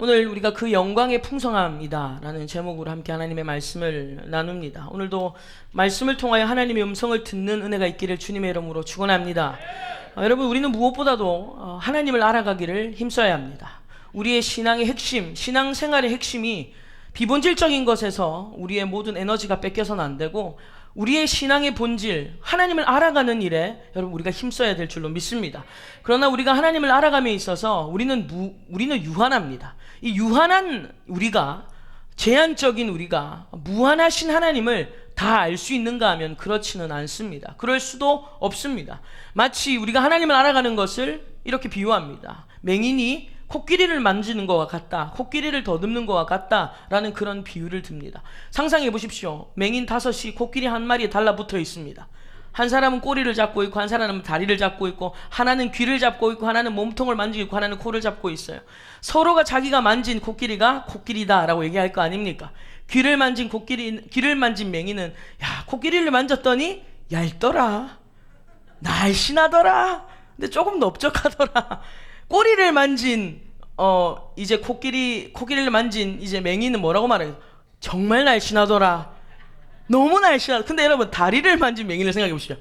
오늘 우리가 그 영광의 풍성함이다 라는 제목으로 함께 하나님의 말씀을 나눕니다. 오늘도 말씀을 통하여 하나님의 음성을 듣는 은혜가 있기를 주님의 이름으로 축원합니다. 여러분, 우리는 무엇보다도 하나님을 알아가기를 힘써야 합니다. 우리의 신앙의 핵심, 신앙생활의 핵심이 비본질적인 것에서 우리의 모든 에너지가 뺏겨서는 안 되고, 우리의 신앙의 본질, 하나님을 알아가는 일에 여러분 우리가 힘써야 될 줄로 믿습니다. 그러나 우리가 하나님을 알아감에 있어서 우리는 유한합니다. 이 유한한 우리가, 제한적인 우리가 무한하신 하나님을 다 알 수 있는가 하면 그렇지는 않습니다. 그럴 수도 없습니다. 마치 우리가 하나님을 알아가는 것을 이렇게 비유합니다. 맹인이 코끼리를 만지는 것과 같다, 코끼리를 더듬는 것과 같다라는 그런 비유를 듭니다. 상상해 보십시오. 맹인 5이 코끼리 한 마리에 달라붙어 있습니다. 한 사람은 꼬리를 잡고 있고, 한 사람은 다리를 잡고 있고, 하나는 귀를 잡고 있고, 하나는 몸통을 만지고 있고, 하나는 코를 잡고 있어요. 서로가 자기가 만진 코끼리가 코끼리다라고 얘기할 거 아닙니까? 귀를 만진 맹인은, 야, 코끼리를 만졌더니 얇더라, 날씬하더라, 근데 조금 넓적하더라. 꼬리를 만진 이제 코끼리를 만진 이제 맹인은 뭐라고 말해요? 정말 날씬하더라, 너무 날씬하다. 근데 여러분, 다리를 만진 맹인을 생각해 보시죠.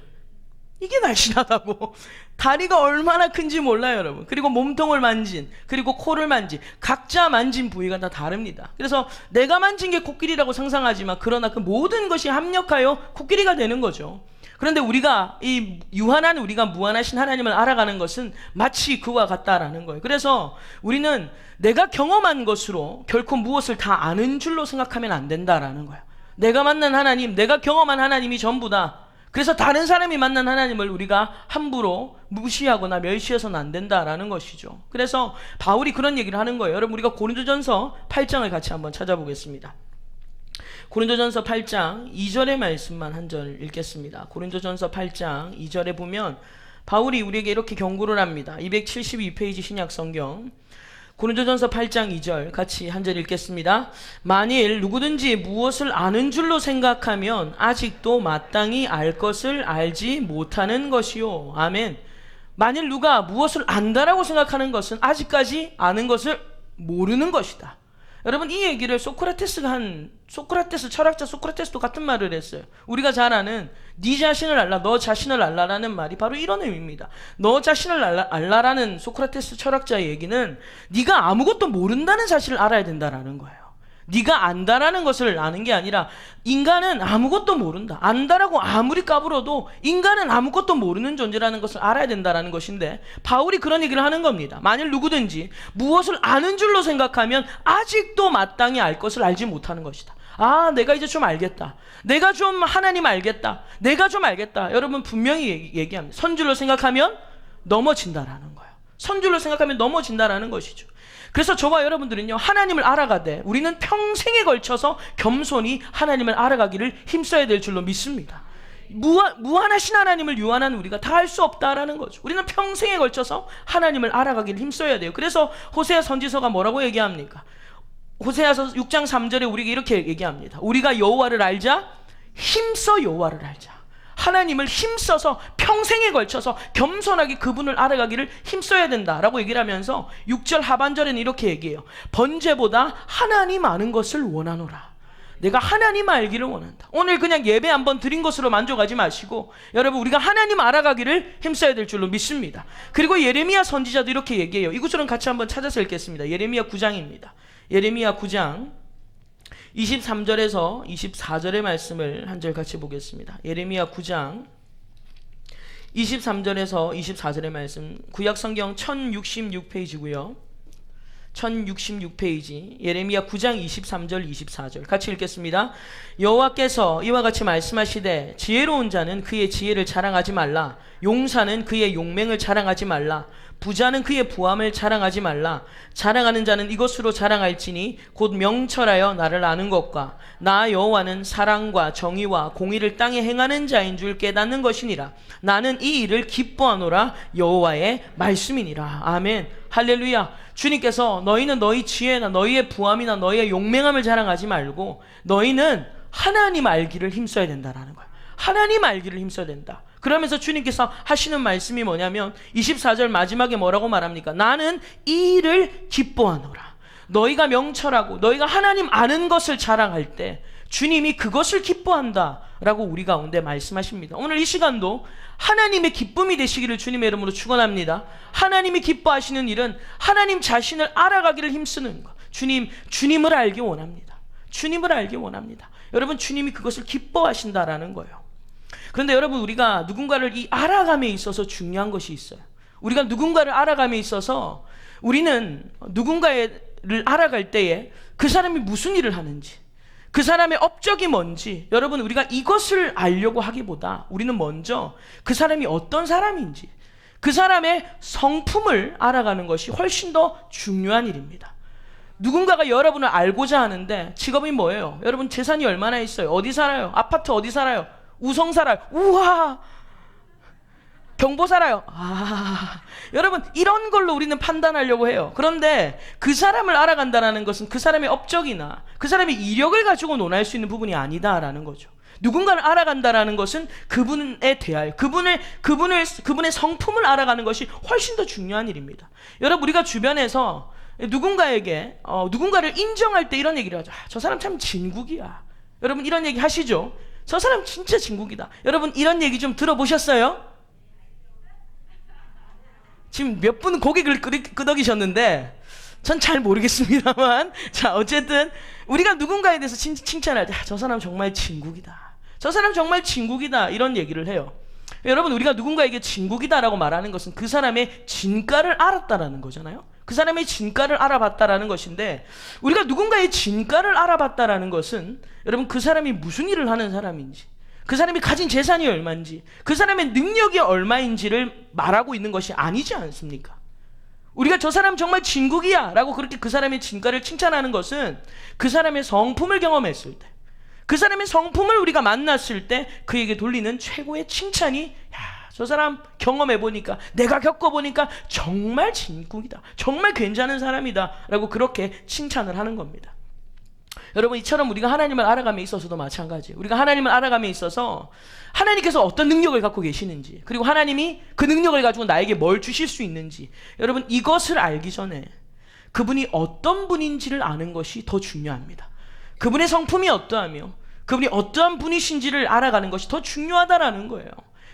이게 날씬하다고. 다리가 얼마나 큰지 몰라요, 여러분. 그리고 몸통을 만진, 그리고 코를 만진, 각자 만진 부위가 다 다릅니다. 그래서 내가 만진 게 코끼리라고 상상하지만, 그러나 그 모든 것이 합력하여 코끼리가 되는 거죠. 그런데 우리가, 이 유한한 우리가 무한하신 하나님을 알아가는 것은 마치 그와 같다라는 거예요. 그래서 우리는 내가 경험한 것으로 결코 무엇을 다 아는 줄로 생각하면 안 된다라는 거예요. 내가 만난 하나님, 내가 경험한 하나님이 전부다. 그래서 다른 사람이 만난 하나님을 우리가 함부로 무시하거나 멸시해서는 안 된다라는 것이죠. 그래서 바울이 그런 얘기를 하는 거예요. 여러분, 우리가 고린도전서 8장을 같이 한번 찾아보겠습니다. 고린도전서 8장 2절의 말씀만 한 절 읽겠습니다. 고린도전서 8장 2절에 보면 바울이 우리에게 이렇게 경고를 합니다. 272페이지 신약성경 고린도전서 8장 2절 같이 한 절 읽겠습니다. 만일 누구든지 무엇을 아는 줄로 생각하면 아직도 마땅히 알 것을 알지 못하는 것이요. 아멘. 만일 누가 무엇을 안다라고 생각하는 것은 아직까지 아는 것을 모르는 것이다. 여러분, 이 얘기를 소크라테스 철학자 소크라테스도 같은 말을 했어요. 우리가 잘 아는 네 자신을 알라, 너 자신을 알라라는 말이 바로 이런 의미입니다. 너 자신을 알라라는 소크라테스 철학자의 얘기는 네가 아무것도 모른다는 사실을 알아야 된다라는 거예요. 네가 안다라는 것을 아는 게 아니라, 인간은 아무것도 모른다, 안다라고 아무리 까불어도 인간은 아무것도 모르는 존재라는 것을 알아야 된다라는 것인데, 바울이 그런 얘기를 하는 겁니다. 만일 누구든지 무엇을 아는 줄로 생각하면 아직도 마땅히 알 것을 알지 못하는 것이다. 아, 내가 이제 좀 알겠다, 내가 좀 하나님 알겠다, 내가 좀 알겠다. 여러분, 분명히 얘기합니다. 선줄로 생각하면 넘어진다라는 거예요. 선줄로 생각하면 넘어진다라는 것이죠. 그래서 저와 여러분들은요, 하나님을 알아가되 우리는 평생에 걸쳐서 겸손히 하나님을 알아가기를 힘써야 될 줄로 믿습니다. 무한하신 하나님을 유한한 우리가 다 할 수 없다라는 거죠. 우리는 평생에 걸쳐서 하나님을 알아가기를 힘써야 돼요. 그래서 호세아 선지서가 뭐라고 얘기합니까? 호세아서 6장 3절에 우리에게 이렇게 얘기합니다. 우리가 여호와를 알자, 힘써 여호와를 알자. 하나님을 힘써서 평생에 걸쳐서 겸손하게 그분을 알아가기를 힘써야 된다라고 얘기를 하면서 6절 하반절에는 이렇게 얘기해요. 번제보다 하나님 아는 것을 원하노라. 내가 하나님 알기를 원한다. 오늘 그냥 예배 한번 드린 것으로 만족하지 마시고, 여러분, 우리가 하나님 알아가기를 힘써야 될 줄로 믿습니다. 그리고 예레미야 선지자도 이렇게 얘기해요. 이 구절은 같이 한번 찾아서 읽겠습니다. 예레미야 9장입니다. 예레미야 9장 23절에서 24절의 말씀을 한 절 같이 보겠습니다. 예레미야 9장 23절에서 24절의 말씀, 구약성경 1066페이지고요. 1066페이지 예레미야 9장 23절 24절 같이 읽겠습니다. 여호와께서 이와 같이 말씀하시되, 지혜로운 자는 그의 지혜를 자랑하지 말라, 용사는 그의 용맹을 자랑하지 말라, 부자는 그의 부함을 자랑하지 말라. 자랑하는 자는 이것으로 자랑할지니 곧 명철하여 나를 아는 것과 나 여호와는 사랑과 정의와 공의를 땅에 행하는 자인 줄 깨닫는 것이니라. 나는 이 일을 기뻐하노라. 여호와의 말씀이니라. 아멘. 할렐루야. 주님께서 너희는 너희 지혜나 너희의 부함이나 너희의 용맹함을 자랑하지 말고 너희는 하나님 알기를 힘써야 된다라는 거예요. 하나님 알기를 힘써야 된다. 그러면서 주님께서 하시는 말씀이 뭐냐면 24절 마지막에 뭐라고 말합니까? 나는 이 일을 기뻐하노라. 너희가 명철하고 너희가 하나님 아는 것을 자랑할 때 주님이 그것을 기뻐한다 라고 우리 가운데 말씀하십니다. 오늘 이 시간도 하나님의 기쁨이 되시기를 주님의 이름으로 축원합니다. 하나님이 기뻐하시는 일은 하나님 자신을 알아가기를 힘쓰는 것. 주님을 알기 원합니다. 주님을 알기 원합니다. 여러분, 주님이 그것을 기뻐하신다라는 거예요. 그런데 여러분, 우리가 누군가를 이 알아감에 있어서 중요한 것이 있어요. 우리가 누군가를 알아감에 있어서 우리는 누군가를 알아갈 때에 그 사람이 무슨 일을 하는지, 그 사람의 업적이 뭔지, 여러분, 우리가 이것을 알려고 하기보다 우리는 먼저 그 사람이 어떤 사람인지, 그 사람의 성품을 알아가는 것이 훨씬 더 중요한 일입니다. 누군가가 여러분을 알고자 하는데 직업이 뭐예요? 여러분, 재산이 얼마나 있어요? 어디 살아요? 아파트 어디 살아요? 우성 살아요? 우와! 경보 살아요? 여러분, 이런 걸로 우리는 판단하려고 해요. 그런데 그 사람을 알아간다는 것은 그 사람의 업적이나 그 사람의 이력을 가지고 논할 수 있는 부분이 아니다라는 거죠. 누군가를 알아간다라는 것은 그분에 대하여 그분의 성품을 알아가는 것이 훨씬 더 중요한 일입니다. 여러분, 우리가 주변에서 누군가에게 누군가를 인정할 때 이런 얘기를 하죠. 저 사람 참 진국이야. 여러분, 이런 얘기 하시죠? 저 사람 진짜 진국이다. 여러분, 이런 얘기 좀 들어보셨어요? 지금 몇 분 고개를 끄덕이셨는데 전 잘 모르겠습니다만, 자, 어쨌든 우리가 누군가에 대해서 칭찬할 때 저 사람 정말 진국이다, 저 사람 정말 진국이다, 이런 얘기를 해요. 여러분, 우리가 누군가에게 진국이다라고 말하는 것은 그 사람의 진가를 알았다라는 거잖아요. 그 사람의 진가를 알아봤다라는 것인데, 우리가 누군가의 진가를 알아봤다라는 것은 여러분, 그 사람이 무슨 일을 하는 사람인지, 그 사람이 가진 재산이 얼마인지, 그 사람의 능력이 얼마인지를 말하고 있는 것이 아니지 않습니까? 우리가 저 사람 정말 진국이야 라고 그렇게 그 사람의 진가를 칭찬하는 것은 그 사람의 성품을 경험했을 때, 그 사람의 성품을 우리가 만났을 때 그에게 돌리는 최고의 칭찬이, 저 사람 경험해보니까, 내가 겪어보니까 정말 진국이다, 정말 괜찮은 사람이다 라고 그렇게 칭찬을 하는 겁니다. 여러분, 이처럼 우리가 하나님을 알아감에 있어서도 마찬가지예요. 우리가 하나님을 알아감에 있어서 하나님께서 어떤 능력을 갖고 계시는지, 그리고 하나님이 그 능력을 가지고 나에게 뭘 주실 수 있는지, 여러분, 이것을 알기 전에 그분이 어떤 분인지를 아는 것이 더 중요합니다. 그분의 성품이 어떠하며 그분이 어떠한 분이신지를 알아가는 것이 더 중요하다라는 거예요.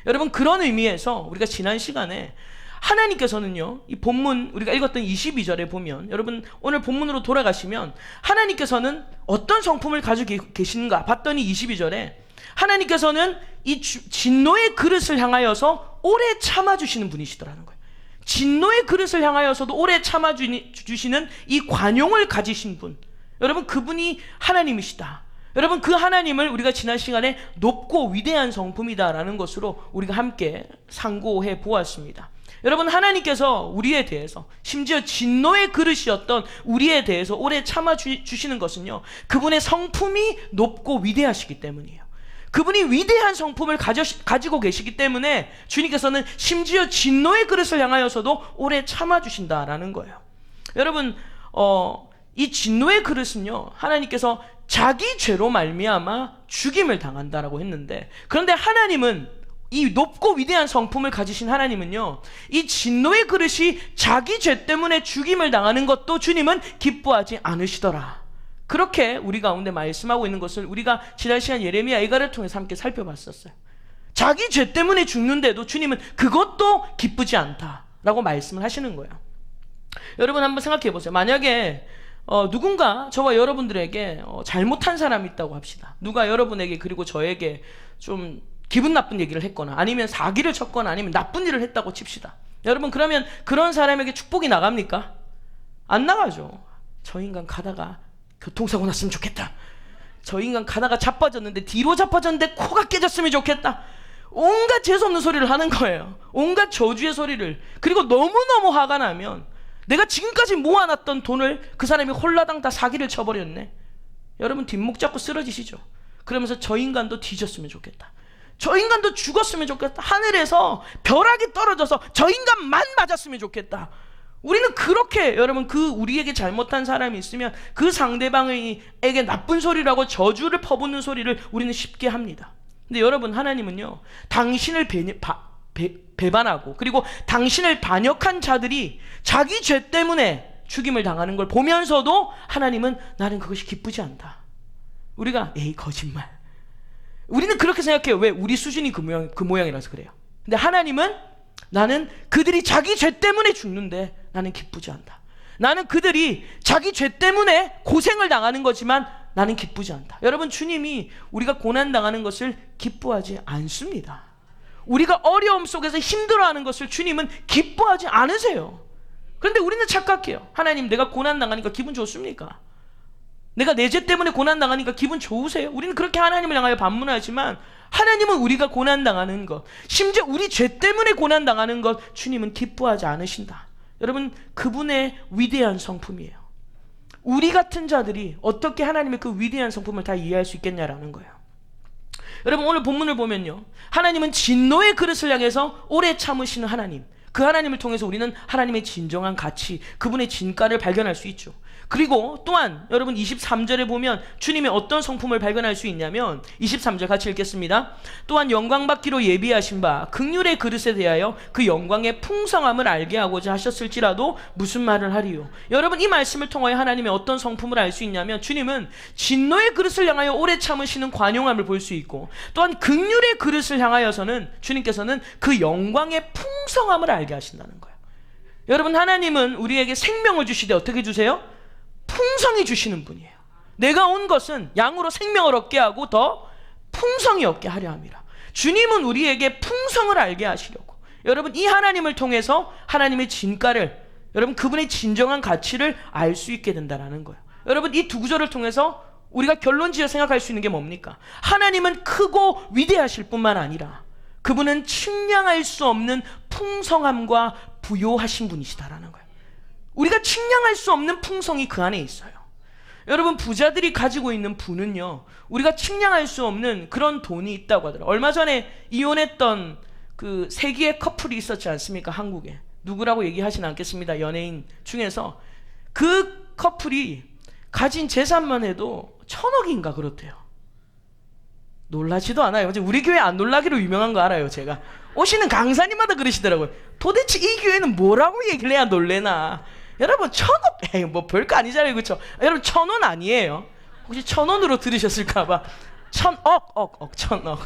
여러분, 그런 의미에서 우리가 지난 시간에 하나님께서는요, 이 본문 우리가 읽었던 22절에 보면, 여러분 오늘 본문으로 돌아가시면 하나님께서는 어떤 성품을 가지고 계신가 봤더니 22절에 하나님께서는 이 진노의 그릇을 향하여서 오래 참아주시는 분이시더라는 거예요. 진노의 그릇을 향하여서도 오래 참아주시는 이 관용을 가지신 분, 여러분, 그분이 하나님이시다. 여러분, 그 하나님을 우리가 지난 시간에 높고 위대한 성품이다라는 것으로 우리가 함께 상고해 보았습니다. 여러분, 하나님께서 우리에 대해서, 심지어 진노의 그릇이었던 우리에 대해서 오래 참아주시는 것은요, 그분의 성품이 높고 위대하시기 때문이에요. 그분이 위대한 성품을 가지고 계시기 때문에 주님께서는 심지어 진노의 그릇을 향하여서도 오래 참아주신다라는 거예요. 여러분, 이 진노의 그릇은요, 하나님께서 자기 죄로 말미암아 죽임을 당한다라고 했는데, 그런데 하나님은, 이 높고 위대한 성품을 가지신 하나님은요, 이 진노의 그릇이 자기 죄 때문에 죽임을 당하는 것도 주님은 기뻐하지 않으시더라. 그렇게 우리 가운데 말씀하고 있는 것을 우리가 지난 시간 예레미야 예가를 통해서 함께 살펴봤었어요. 자기 죄 때문에 죽는데도 주님은 그것도 기쁘지 않다라고 말씀을 하시는 거예요. 여러분, 한번 생각해 보세요. 만약에 누군가 저와 여러분들에게 잘못한 사람이 있다고 합시다. 누가 여러분에게, 그리고 저에게 좀 기분 나쁜 얘기를 했거나 아니면 사기를 쳤거나 아니면 나쁜 일을 했다고 칩시다. 여러분, 그러면 그런 사람에게 축복이 나갑니까? 안 나가죠. 저 인간 가다가 교통사고 났으면 좋겠다. 저 인간 가다가 자빠졌는데, 뒤로 자빠졌는데 코가 깨졌으면 좋겠다. 온갖 재수없는 소리를 하는 거예요. 온갖 저주의 소리를. 그리고 너무너무 화가 나면 내가 지금까지 모아놨던 돈을 그 사람이 홀라당 다 사기를 쳐버렸네. 여러분, 뒷목 잡고 쓰러지시죠. 그러면서 저 인간도 뒤졌으면 좋겠다, 저 인간도 죽었으면 좋겠다, 하늘에서 벼락이 떨어져서 저 인간만 맞았으면 좋겠다. 우리는 그렇게, 여러분, 그 우리에게 잘못한 사람이 있으면 그 상대방에게 나쁜 소리라고 저주를 퍼붓는 소리를 우리는 쉽게 합니다. 근데 여러분, 하나님은요, 당신을 배반하고 그리고 당신을 반역한 자들이 자기 죄 때문에 죽임을 당하는 걸 보면서도 하나님은 나는 그것이 기쁘지 않다. 우리가 에이 거짓말. 우리는 그렇게 생각해요. 왜? 우리 수준이 그 모양이라서 그래요. 근데 하나님은 나는 그들이 자기 죄 때문에 죽는데 나는 기쁘지 않다. 나는 그들이 자기 죄 때문에 고생을 당하는 거지만 나는 기쁘지 않다. 여러분, 주님이 우리가 고난당하는 것을 기뻐하지 않습니다. 우리가 어려움 속에서 힘들어하는 것을 주님은 기뻐하지 않으세요. 그런데 우리는 착각해요. 하나님, 내가 고난당하니까 기분 좋습니까? 내가 내 죄 때문에 고난당하니까 기분 좋으세요? 우리는 그렇게 하나님을 향하여 반문하지만 하나님은 우리가 고난당하는 것, 심지어 우리 죄 때문에 고난당하는 것 주님은 기뻐하지 않으신다. 여러분, 그분의 위대한 성품이에요. 우리 같은 자들이 어떻게 하나님의 그 위대한 성품을 다 이해할 수 있겠냐라는 거예요. 여러분, 오늘 본문을 보면요, 하나님은 진노의 그릇을 향해서 오래 참으시는 하나님, 그 하나님을 통해서 우리는 하나님의 진정한 가치, 그분의 진가를 발견할 수 있죠. 그리고 또한 여러분 23절에 보면 주님의 어떤 성품을 발견할 수 있냐면 23절 같이 읽겠습니다. 또한 영광받기로 예비하신 바 긍휼의 그릇에 대하여 그 영광의 풍성함을 알게 하고자 하셨을지라도 무슨 말을 하리요. 여러분, 이 말씀을 통하여 하나님의 어떤 성품을 알 수 있냐면 주님은 진노의 그릇을 향하여 오래 참으시는 관용함을 볼 수 있고, 또한 긍휼의 그릇을 향하여서는 주님께서는 그 영광의 풍성함을 알게 하신다는 거예요. 여러분, 하나님은 우리에게 생명을 주시되 어떻게 주세요? 풍성히 주시는 분이에요. 내가 온 것은 양으로 생명을 얻게 하고 더 풍성히 얻게 하려 함이라. 주님은 우리에게 풍성을 알게 하시려고, 여러분, 이 하나님을 통해서 하나님의 진가를, 여러분, 그분의 진정한 가치를 알 수 있게 된다는 거예요. 여러분, 이 두 구절을 통해서 우리가 결론지어 생각할 수 있는 게 뭡니까? 하나님은 크고 위대하실 뿐만 아니라 그분은 측량할 수 없는 풍성함과 부요하신 분이시다라는 거예요. 우리가 측량할 수 없는 풍성이 그 안에 있어요. 여러분, 부자들이 가지고 있는 부는요, 우리가 측량할 수 없는 그런 돈이 있다고 하더라고요. 얼마 전에 이혼했던 그 세기의 커플이 있었지 않습니까? 한국에. 누구라고 얘기하진 않겠습니다. 연예인 중에서. 그 커플이 가진 재산만 해도 1,000억인가 그렇대요. 놀라지도 않아요. 우리 교회 안 놀라기로 유명한 거 알아요. 제가 오시는 강사님마다 그러시더라고요. 도대체 이 교회는 뭐라고 얘기를 해야 놀래나. 여러분, 1,000억, 에이, 뭐 별거 아니잖아요, 그렇죠? 여러분, 1,000원 아니에요. 혹시 1,000원으로 들으셨을까봐 1,000억.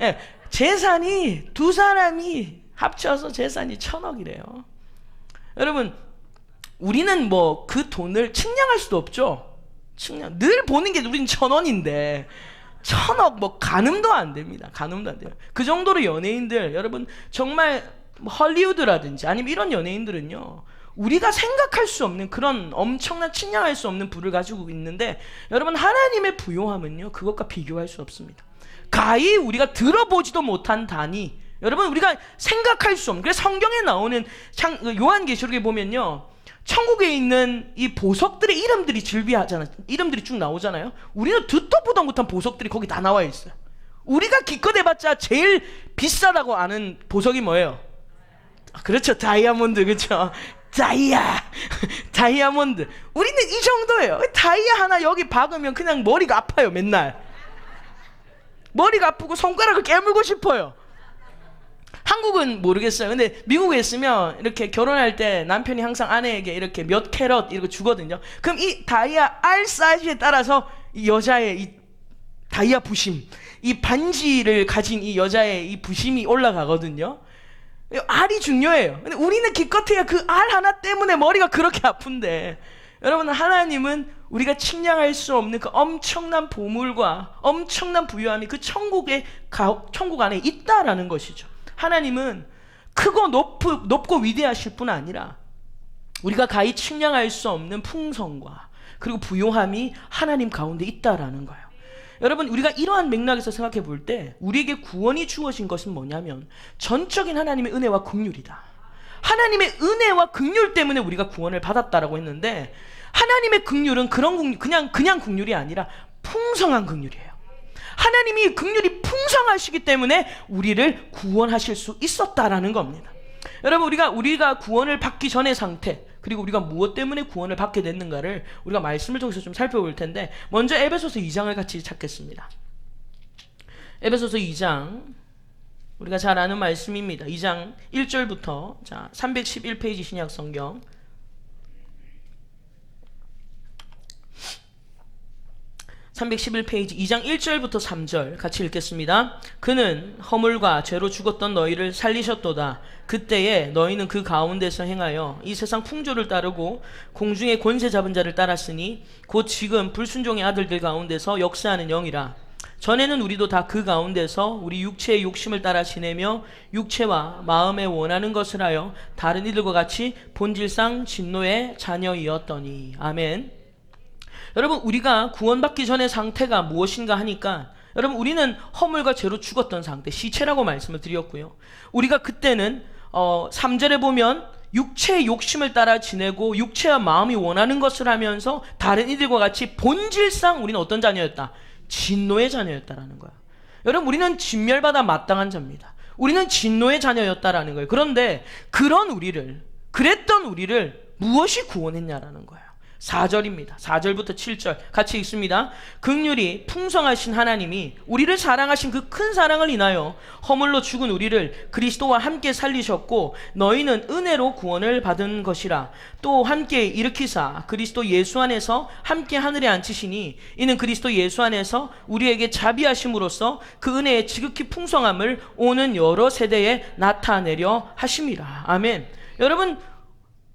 예, 재산이 두 사람이 합쳐서 재산이 1,000억이래요. 여러분, 우리는 뭐 그 돈을 측량할 수도 없죠. 늘 보는 게 우린 1,000원인데 1,000억 뭐 가늠도 안 됩니다. 가늠도 안 돼요. 그 정도로 연예인들, 여러분, 정말 헐리우드라든지 아니면 이런 연예인들은요, 우리가 생각할 수 없는 그런 엄청난 측량할 수 없는 부를 가지고 있는데, 여러분, 하나님의 부요함은요, 그것과 비교할 수 없습니다. 가히 우리가 들어보지도 못한 단위, 여러분, 우리가 생각할 수 없는, 그래서 성경에 나오는 요한계시록에 보면요, 천국에 있는 이 보석들의 이름들이 즐비하잖아요. 이름들이 쭉 나오잖아요. 우리는 듣도 보도 못한 보석들이 거기 다 나와 있어요. 우리가 기껏 해봤자 제일 비싸다고 아는 보석이 뭐예요? 그렇죠, 다이아몬드. 그렇죠, 다이아몬드. 우리는 이 정도예요. 다이아 하나 여기 박으면 그냥 머리가 아파요. 맨날 머리가 아프고 손가락을 깨물고 싶어요. 한국은 모르겠어요. 근데 미국에 있으면 이렇게 결혼할 때 남편이 항상 아내에게 이렇게 몇 캐럿 이렇게 주거든요. 그럼 이 다이아 알 사이즈에 따라서 이 여자의 이 다이아 부심, 이 반지를 가진 이 여자의 이 부심이 올라가거든요. 알이 중요해요. 근데 우리는 기껏해야 그 알 하나 때문에 머리가 그렇게 아픈데, 여러분, 하나님은 우리가 측량할 수 없는 그 엄청난 보물과 엄청난 부유함이 그 천국 안에 있다라는 것이죠. 하나님은 크고 높고 위대하실 뿐 아니라 우리가 가히 측량할 수 없는 풍성과 그리고 부요함이 하나님 가운데 있다라는 거예요. 여러분, 우리가 이러한 맥락에서 생각해 볼 때 우리에게 구원이 주어진 것은 뭐냐면 전적인 하나님의 은혜와 긍휼이다. 하나님의 은혜와 긍휼 때문에 우리가 구원을 받았다라고 했는데, 하나님의 긍휼은 그냥 긍휼이 아니라 풍성한 긍휼이에요. 하나님이 긍휼이 풍성하시기 때문에 우리를 구원하실 수 있었다라는 겁니다. 여러분, 우리가 구원을 받기 전의 상태, 그리고 우리가 무엇 때문에 구원을 받게 됐는가를 우리가 말씀을 통해서 좀 살펴볼 텐데, 먼저 에베소서 2장을 같이 찾겠습니다. 에베소서 2장, 우리가 잘 아는 말씀입니다. 2장 1절부터 311페이지 신약 성경 311페이지 2장 1절부터 3절 같이 읽겠습니다. 그는 허물과 죄로 죽었던 너희를 살리셨도다. 그때에 너희는 그 가운데서 행하여 이 세상 풍조를 따르고 공중의 권세 잡은 자를 따랐으니 곧 지금 불순종의 아들들 가운데서 역사하는 영이라. 전에는 우리도 다 그 가운데서 우리 육체의 욕심을 따라 지내며 육체와 마음에 원하는 것을 하여 다른 이들과 같이 본질상 진노의 자녀이었더니. 아멘. 여러분, 우리가 구원받기 전의 상태가 무엇인가 하니까, 여러분, 우리는 허물과 죄로 죽었던 상태, 시체라고 말씀을 드렸고요. 우리가 그때는 3절에 보면 육체의 욕심을 따라 지내고 육체와 마음이 원하는 것을 하면서 다른 이들과 같이 본질상 우리는 어떤 자녀였다? 진노의 자녀였다라는 거야. 여러분, 우리는 진멸받아 마땅한 자입니다. 우리는 진노의 자녀였다라는 거예요. 그런데 그랬던 우리를 무엇이 구원했냐라는 거예요. 4절입니다. 4절부터 7절 같이 읽습니다. 긍휼이 풍성하신 하나님이 우리를 사랑하신 그 큰 사랑을 인하여 허물로 죽은 우리를 그리스도와 함께 살리셨고 너희는 은혜로 구원을 받은 것이라. 또 함께 일으키사 그리스도 예수 안에서 함께 하늘에 앉히시니 이는 그리스도 예수 안에서 우리에게 자비하심으로써 그 은혜의 지극히 풍성함을 오는 여러 세대에 나타내려 하심이라. 아멘. 여러분,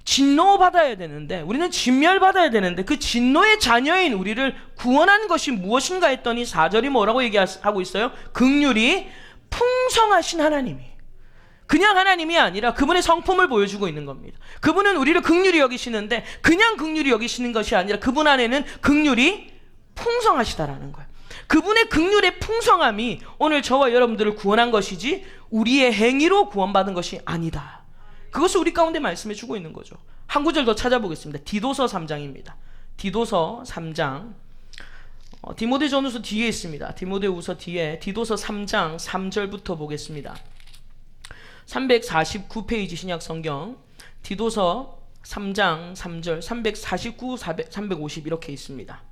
진노받아야 되는데, 우리는 진멸받아야 되는데, 그 진노의 자녀인 우리를 구원한 것이 무엇인가 했더니 4절이 뭐라고 얘기하고 있어요? 긍휼이 풍성하신 하나님이, 그냥 하나님이 아니라 그분의 성품을 보여주고 있는 겁니다. 그분은 우리를 긍휼히 여기시는데 그냥 긍휼히 여기시는 것이 아니라 그분 안에는 긍휼이 풍성하시다라는 거예요. 그분의 긍휼의 풍성함이 오늘 저와 여러분들을 구원한 것이지 우리의 행위로 구원받은 것이 아니다. 그것을 우리 가운데 말씀해 주고 있는 거죠. 한 구절 더 찾아보겠습니다. 디도서 3장입니다. 디도서 3장. 디모데전후서 뒤에 있습니다. 디모데후서 뒤에 디도서 3장 3절부터 보겠습니다. 349페이지 신약성경 디도서 3장 3절 349, 350 이렇게 있습니다.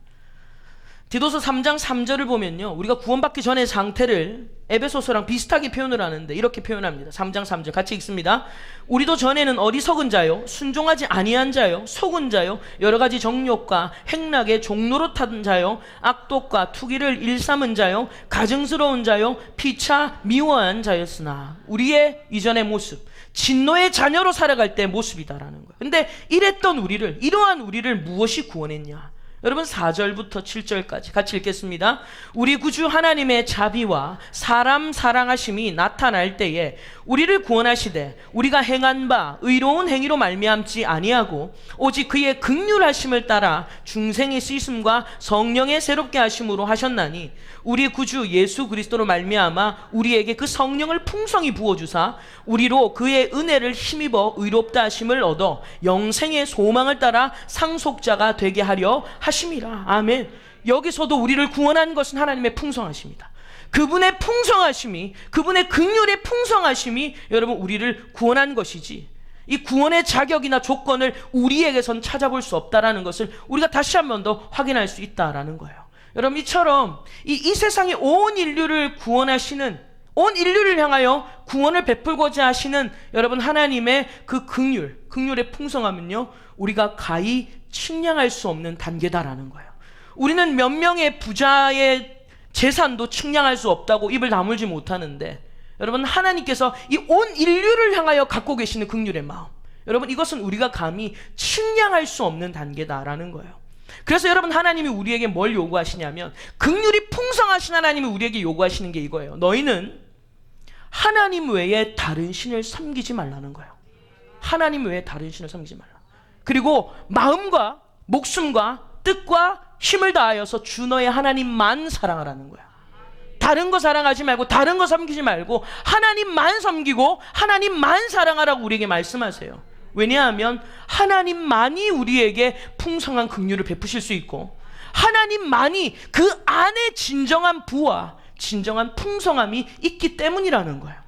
디도서 3장 3절을 보면요, 우리가 구원받기 전의 상태를 에베소서랑 비슷하게 표현을 하는데 이렇게 표현합니다. 3장 3절 같이 읽습니다. 우리도 전에는 어리석은 자요, 순종하지 아니한 자요, 속은 자요, 여러가지 정욕과 행락의 종로로 탄 자요, 악독과 투기를 일삼은 자요, 가증스러운 자요, 피차 미워한 자였으나 우리의 이전의 모습, 진노의 자녀로 살아갈 때 모습이다라는 거예요. 근데 이러한 우리를 무엇이 구원했냐? 여러분, 4절부터 7절까지 같이 읽겠습니다. 우리 구주 하나님의 자비와 사람 사랑하심이 나타날 때에 우리를 구원하시되 우리가 행한 바 의로운 행위로 말미암지 아니하고 오직 그의 긍휼하심을 따라 중생의 씻음과 성령의 새롭게 하심으로 하셨나니 우리 구주 예수 그리스도로 말미암아 우리에게 그 성령을 풍성히 부어주사 우리로 그의 은혜를 힘입어 의롭다 하심을 얻어 영생의 소망을 따라 상속자가 되게 하려 하심이라. 아멘. 여기서도 우리를 구원한 것은 하나님의 풍성하심이다. 그분의 풍성하심이, 그분의 긍휼의 풍성하심이 여러분 우리를 구원한 것이지, 이 구원의 자격이나 조건을 우리에게선 찾아볼 수 없다라는 것을 우리가 다시 한 번 더 확인할 수 있다라는 거예요. 여러분, 이처럼 이 세상의 온 인류를 구원하시는, 온 인류를 향하여 구원을 베풀고자 하시는 여러분 하나님의 그 긍휼의 풍성함은요, 우리가 가히 측량할 수 없는 단계다라는 거예요. 우리는 몇 명의 부자의 재산도 측량할 수 없다고 입을 다물지 못하는데, 여러분, 하나님께서 이 온 인류를 향하여 갖고 계시는 긍휼의 마음, 여러분, 이것은 우리가 감히 측량할 수 없는 단계다라는 거예요. 그래서 여러분, 하나님이 우리에게 뭘 요구하시냐면, 긍휼이 풍성하신 하나님이 우리에게 요구하시는 게 이거예요. 너희는 하나님 외에 다른 신을 섬기지 말라는 거예요. 하나님 외에 다른 신을 섬기지 말라. 그리고 마음과 목숨과 뜻과 힘을 다하여서 주 너의 하나님만 사랑하라는 거야. 다른 거 사랑하지 말고, 다른 거 섬기지 말고 하나님만 섬기고 하나님만 사랑하라고 우리에게 말씀하세요. 왜냐하면 하나님만이 우리에게 풍성한 긍휼을 베푸실 수 있고, 하나님만이 그 안에 진정한 부와 진정한 풍성함이 있기 때문이라는 거예요.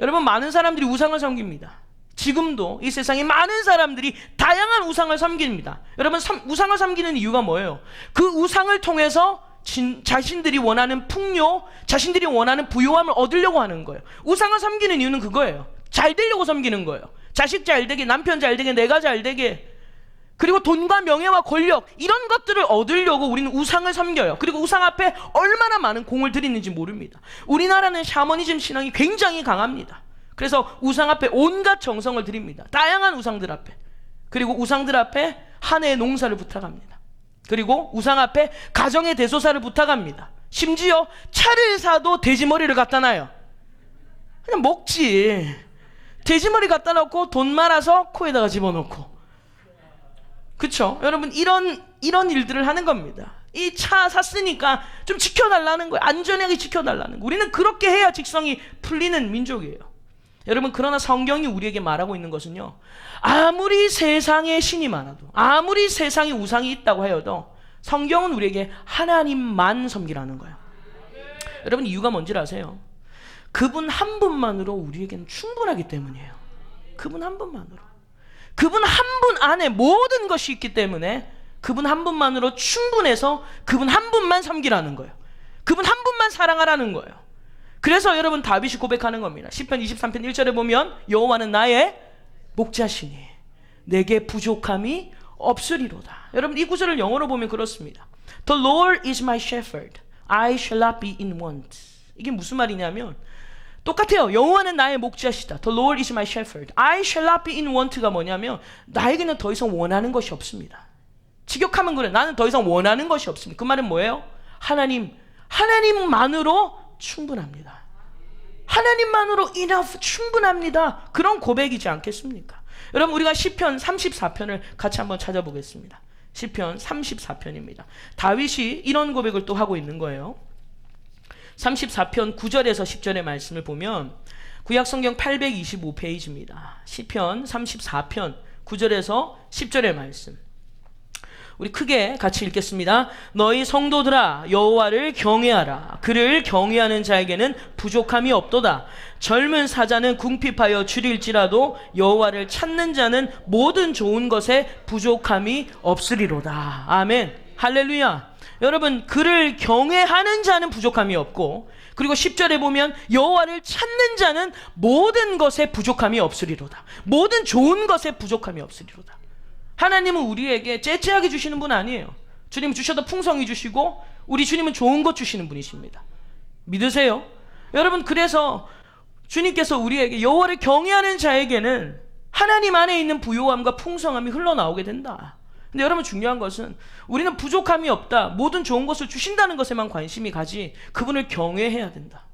여러분, 많은 사람들이 우상을 섬깁니다. 지금도 이 세상에 많은 사람들이 다양한 우상을 섬깁니다. 여러분, 우상을 섬기는 이유가 뭐예요? 그 우상을 통해서 자신들이 원하는 풍요, 자신들이 원하는 부요함을 얻으려고 하는 거예요. 우상을 섬기는 이유는 그거예요. 잘 되려고 섬기는 거예요. 자식 잘 되게, 남편 잘 되게, 내가 잘 되게. 그리고 돈과 명예와 권력, 이런 것들을 얻으려고 우리는 우상을 섬겨요. 그리고 우상 앞에 얼마나 많은 공을 들이는지 모릅니다. 우리나라는 샤머니즘 신앙이 굉장히 강합니다. 그래서 우상 앞에 온갖 정성을 드립니다. 다양한 우상들 앞에. 그리고 우상들 앞에 한 해의 농사를 부탁합니다. 그리고 우상 앞에 가정의 대소사를 부탁합니다. 심지어 차를 사도 돼지머리를 갖다 놔요. 그냥 먹지. 돼지머리 갖다 놓고 돈 많아서 코에다가 집어넣고. 그쵸? 여러분, 이런 일들을 하는 겁니다. 이 차 샀으니까 좀 지켜달라는 거예요. 안전하게 지켜달라는 거예요. 우리는 그렇게 해야 직성이 풀리는 민족이에요. 여러분, 그러나 성경이 우리에게 말하고 있는 것은요, 아무리 세상에 신이 많아도, 아무리 세상에 우상이 있다고 하여도 성경은 우리에게 하나님만 섬기라는 거예요. 여러분, 이유가 뭔지 아세요? 그분 한 분만으로 우리에게는 충분하기 때문이에요. 그분 한 분만으로. 그분 한 분 안에 모든 것이 있기 때문에 그분 한 분만으로 충분해서 그분 한 분만 섬기라는 거예요. 그분 한 분만 사랑하라는 거예요. 그래서 여러분, 다윗이 고백하는 겁니다. 시편 23편 1절에 보면 여호와는 나의 목자시니 내게 부족함이 없으리로다. 여러분, 이 구절을 영어로 보면 그렇습니다. The Lord is my shepherd, I shall not be in want. 이게 무슨 말이냐면 똑같아요. 여호와는 나의 목자시다. The Lord is my shepherd, I shall not be in want가 뭐냐면 나에게는 더 이상 원하는 것이 없습니다. 직역하면 그래. 나는 더 이상 원하는 것이 없습니다. 그 말은 뭐예요? 하나님만으로 충분합니다. 하나님만으로 enough, 충분합니다. 그런 고백이지 않겠습니까? 여러분, 우리가 시편 34편을 같이 한번 찾아보겠습니다. 시편 34편입니다. 다윗이 이런 고백을 또 하고 있는 거예요. 34편 9절에서 10절의 말씀을 보면 구약성경 825페이지입니다. 시편 34편 9절에서 10절의 말씀, 우리 크게 같이 읽겠습니다. 너희 성도들아, 여호와를 경외하라. 그를 경외하는 자에게는 부족함이 없도다. 젊은 사자는 궁핍하여 줄일지라도 여호와를 찾는 자는 모든 좋은 것에 부족함이 없으리로다. 아멘. 할렐루야. 여러분, 그를 경외하는 자는 부족함이 없고, 그리고 10절에 보면 여호와를 찾는 자는 모든 것에 부족함이 없으리로다. 모든 좋은 것에 부족함이 없으리로다. 하나님은 우리에게 째째하게 주시는 분 아니에요. 주님 주셔도 풍성히 주시고 우리 주님은 좋은 것 주시는 분이십니다. 믿으세요? 여러분, 그래서 주님께서 우리에게 여호와를 경외하는 자에게는 하나님 안에 있는 부요함과 풍성함이 흘러나오게 된다. 근데 여러분, 중요한 것은 우리는 부족함이 없다, 모든 좋은 것을 주신다는 것에만 관심이 가지 그분을 경외해야 된다,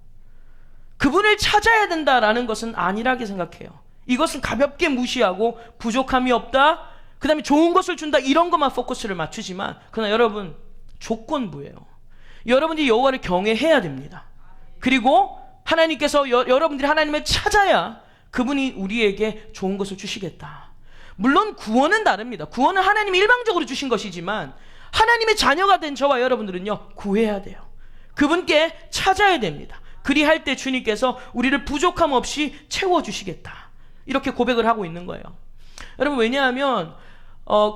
그분을 찾아야 된다라는 것은 아니라게 생각해요. 이것은 가볍게 무시하고 부족함이 없다, 그 다음에 좋은 것을 준다, 이런 것만 포커스를 맞추지만, 그러나 여러분, 조건부예요. 여러분들이 여호와를 경외해야 됩니다. 그리고 하나님께서 여러분들이 하나님을 찾아야 그분이 우리에게 좋은 것을 주시겠다. 물론 구원은 다릅니다. 구원은 하나님이 일방적으로 주신 것이지만 하나님의 자녀가 된 저와 여러분들은요, 구해야 돼요. 그분께 찾아야 됩니다. 그리할 때 주님께서 우리를 부족함 없이 채워주시겠다, 이렇게 고백을 하고 있는 거예요. 여러분, 왜냐하면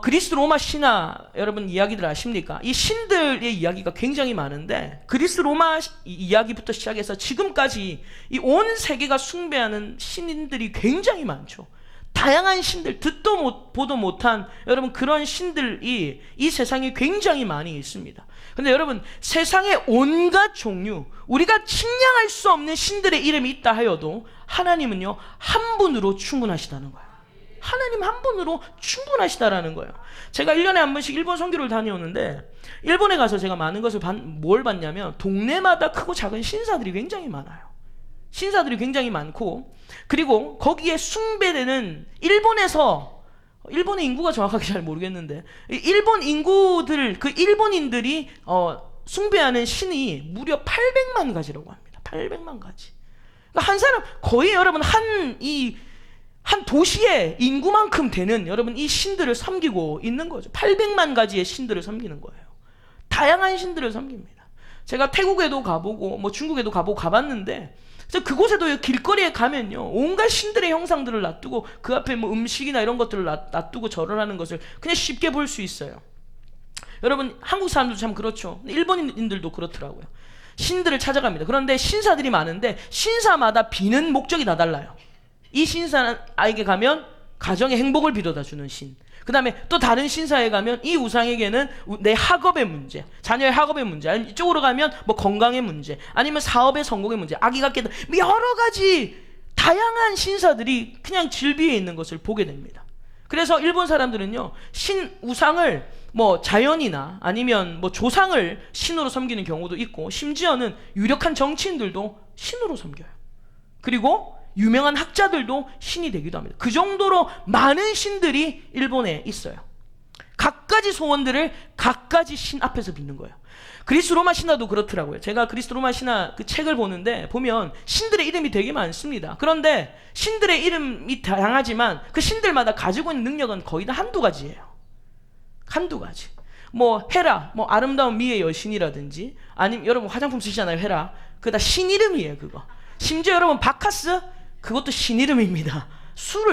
그리스 로마 신화 여러분 이야기들 아십니까? 이 신들의 이야기가 굉장히 많은데 그리스 로마 이야기부터 시작해서 지금까지 이 온 세계가 숭배하는 신들이 굉장히 많죠. 다양한 신들, 듣도 보도 못한 여러분 그런 신들이 이 세상에 굉장히 많이 있습니다. 근데 여러분, 세상에 온갖 종류, 우리가 측량할 수 없는 신들의 이름이 있다 하여도 하나님은요, 한 분으로 충분하시다는 거예요. 하나님 한 분으로 충분하시다라는 거예요. 제가 1년에 한 번씩 일본 선교를 다녀오는데 일본에 가서 제가 많은 것을 뭘 봤냐면 동네마다 크고 작은 신사들이 굉장히 많아요. 신사들이 굉장히 많고, 그리고 거기에 숭배되는 일본의 인구가 정확하게 잘 모르겠는데 일본 인구들, 그 일본인들이 숭배하는 신이 무려 800만 가지라고 합니다. 800만 가지. 그러니까 한 사람, 거의 여러분 한 도시의 인구만큼 되는 여러분 이 신들을 섬기고 있는 거죠. 800만 가지의 신들을 섬기는 거예요. 다양한 신들을 섬깁니다. 제가 태국에도 가보고 뭐 중국에도 가봤는데, 그래서 그곳에도 길거리에 가면요, 온갖 신들의 형상들을 놔두고 그 앞에 뭐 음식이나 이런 것들을 놔두고 절을 하는 것을 그냥 쉽게 볼 수 있어요. 여러분, 한국 사람들도 참 그렇죠. 일본인들도 그렇더라고요. 신들을 찾아갑니다. 그런데 신사들이 많은데 신사마다 비는 목적이 다 달라요. 이 신사에게 가면 가정의 행복을 빌어다 주는 신. 그 다음에 또 다른 신사에 가면 이 우상에게는 내 학업의 문제, 자녀의 학업의 문제, 아니면 이쪽으로 가면 뭐 건강의 문제, 아니면 사업의 성공의 문제, 아기가 깨다, 여러 가지 다양한 신사들이 그냥 질비해 있는 것을 보게 됩니다. 그래서 일본 사람들은요, 우상을 뭐 자연이나 아니면 뭐 조상을 신으로 섬기는 경우도 있고, 심지어는 유력한 정치인들도 신으로 섬겨요. 그리고 유명한 학자들도 신이 되기도 합니다. 그 정도로 많은 신들이 일본에 있어요. 각가지 소원들을 각가지 신 앞에서 빚는 거예요. 그리스 로마 신화도 그렇더라고요. 제가 그리스 로마 신화 그 책을 보는데 보면 신들의 이름이 되게 많습니다. 그런데 신들의 이름이 다양하지만 그 신들마다 가지고 있는 능력은 거의 다 한두 가지예요. 한두 가지. 뭐 헤라, 뭐 아름다운 미의 여신이라든지, 아니면 여러분 화장품 쓰시잖아요, 헤라. 그거 다 신 이름이에요, 그거. 심지어 여러분 바카스, 그것도 신 이름입니다.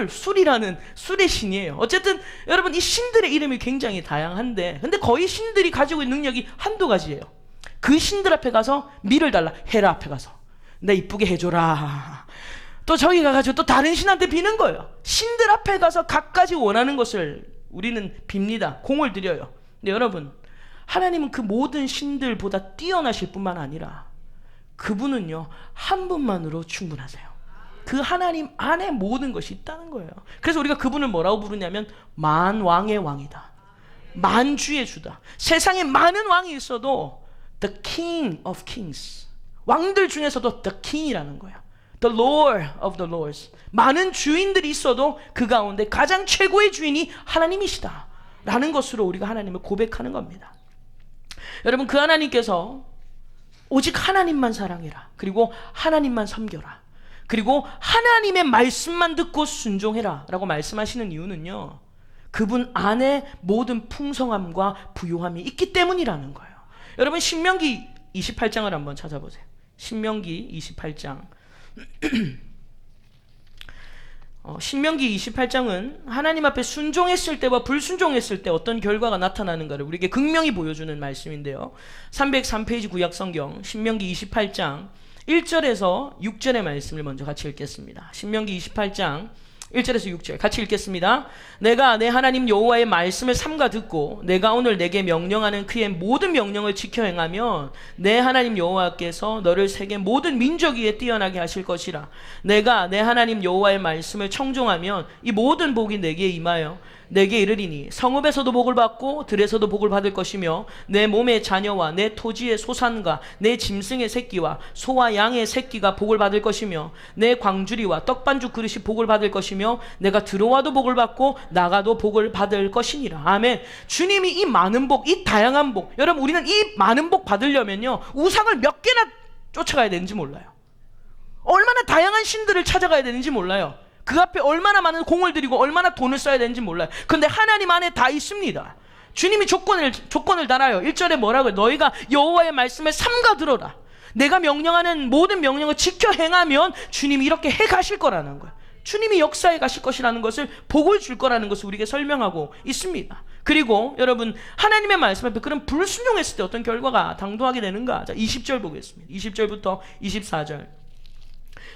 술이라는 술의 신이에요. 어쨌든 여러분 이 신들의 이름이 굉장히 다양한데, 근데 거의 신들이 가지고 있는 능력이 한두 가지예요. 그 신들 앞에 가서 미를 달라. 헤라 앞에 가서 내 이쁘게 해줘라. 또 저기 가가지고 또 다른 신한테 비는 거예요. 신들 앞에 가서 각가지 원하는 것을 우리는 빕니다. 공을 들여요. 근데 여러분, 하나님은 그 모든 신들보다 뛰어나실 뿐만 아니라 그분은요, 한 분만으로 충분하세요. 그 하나님 안에 모든 것이 있다는 거예요. 그래서 우리가 그분을 뭐라고 부르냐면 만왕의 왕이다, 만주의 주다. 세상에 많은 왕이 있어도 The King of Kings, 왕들 중에서도 The King이라는 거예요. The Lord of the Lords. 많은 주인들이 있어도 그 가운데 가장 최고의 주인이 하나님이시다 라는 것으로 우리가 하나님을 고백하는 겁니다. 여러분, 그 하나님께서 오직 하나님만 사랑해라, 그리고 하나님만 섬겨라, 그리고 하나님의 말씀만 듣고 순종해라 라고 말씀하시는 이유는요, 그분 안에 모든 풍성함과 부요함이 있기 때문이라는 거예요. 여러분, 신명기 28장을 한번 찾아보세요. 신명기 28장. 신명기 28장은 하나님 앞에 순종했을 때와 불순종했을 때 어떤 결과가 나타나는가를 우리에게 극명히 보여주는 말씀인데요, 303페이지 구약성경 신명기 28장 1절에서 6절의 말씀을 먼저 같이 읽겠습니다. 신명기 28장 1절에서 6절 같이 읽겠습니다. 내가 내 하나님 여호와의 말씀을 삼가 듣고 내가 오늘 내게 명령하는 그의 모든 명령을 지켜 행하면 내 하나님 여호와께서 너를 세계 모든 민족 위에 뛰어나게 하실 것이라. 내가 내 하나님 여호와의 말씀을 청종하면 이 모든 복이 내게 임하여 내게 이르리니 성읍에서도 복을 받고 들에서도 복을 받을 것이며 내 몸의 자녀와 내 토지의 소산과 내 짐승의 새끼와 소와 양의 새끼가 복을 받을 것이며 내 광주리와 떡반죽 그릇이 복을 받을 것이며 내가 들어와도 복을 받고 나가도 복을 받을 것이니라. 아멘. 주님이 이 많은 복, 이 다양한 복, 여러분 우리는 이 많은 복 받으려면요, 우상을 몇 개나 쫓아가야 되는지 몰라요. 얼마나 다양한 신들을 찾아가야 되는지 몰라요. 그 앞에 얼마나 많은 공을 들이고 얼마나 돈을 써야 되는지 몰라요. 그런데 하나님 안에 다 있습니다. 주님이 조건을 달아요. 1절에 뭐라고요? 너희가 여호와의 말씀을 삼가 들어라. 내가 명령하는 모든 명령을 지켜 행하면 주님이 이렇게 해 가실 거라는 거예요. 주님이 역사해 가실 것이라는 것을, 복을 줄 거라는 것을 우리에게 설명하고 있습니다. 그리고 여러분, 하나님의 말씀 앞에 그런 불순종했을 때 어떤 결과가 당도하게 되는가? 자, 20절 보겠습니다. 20절부터 24절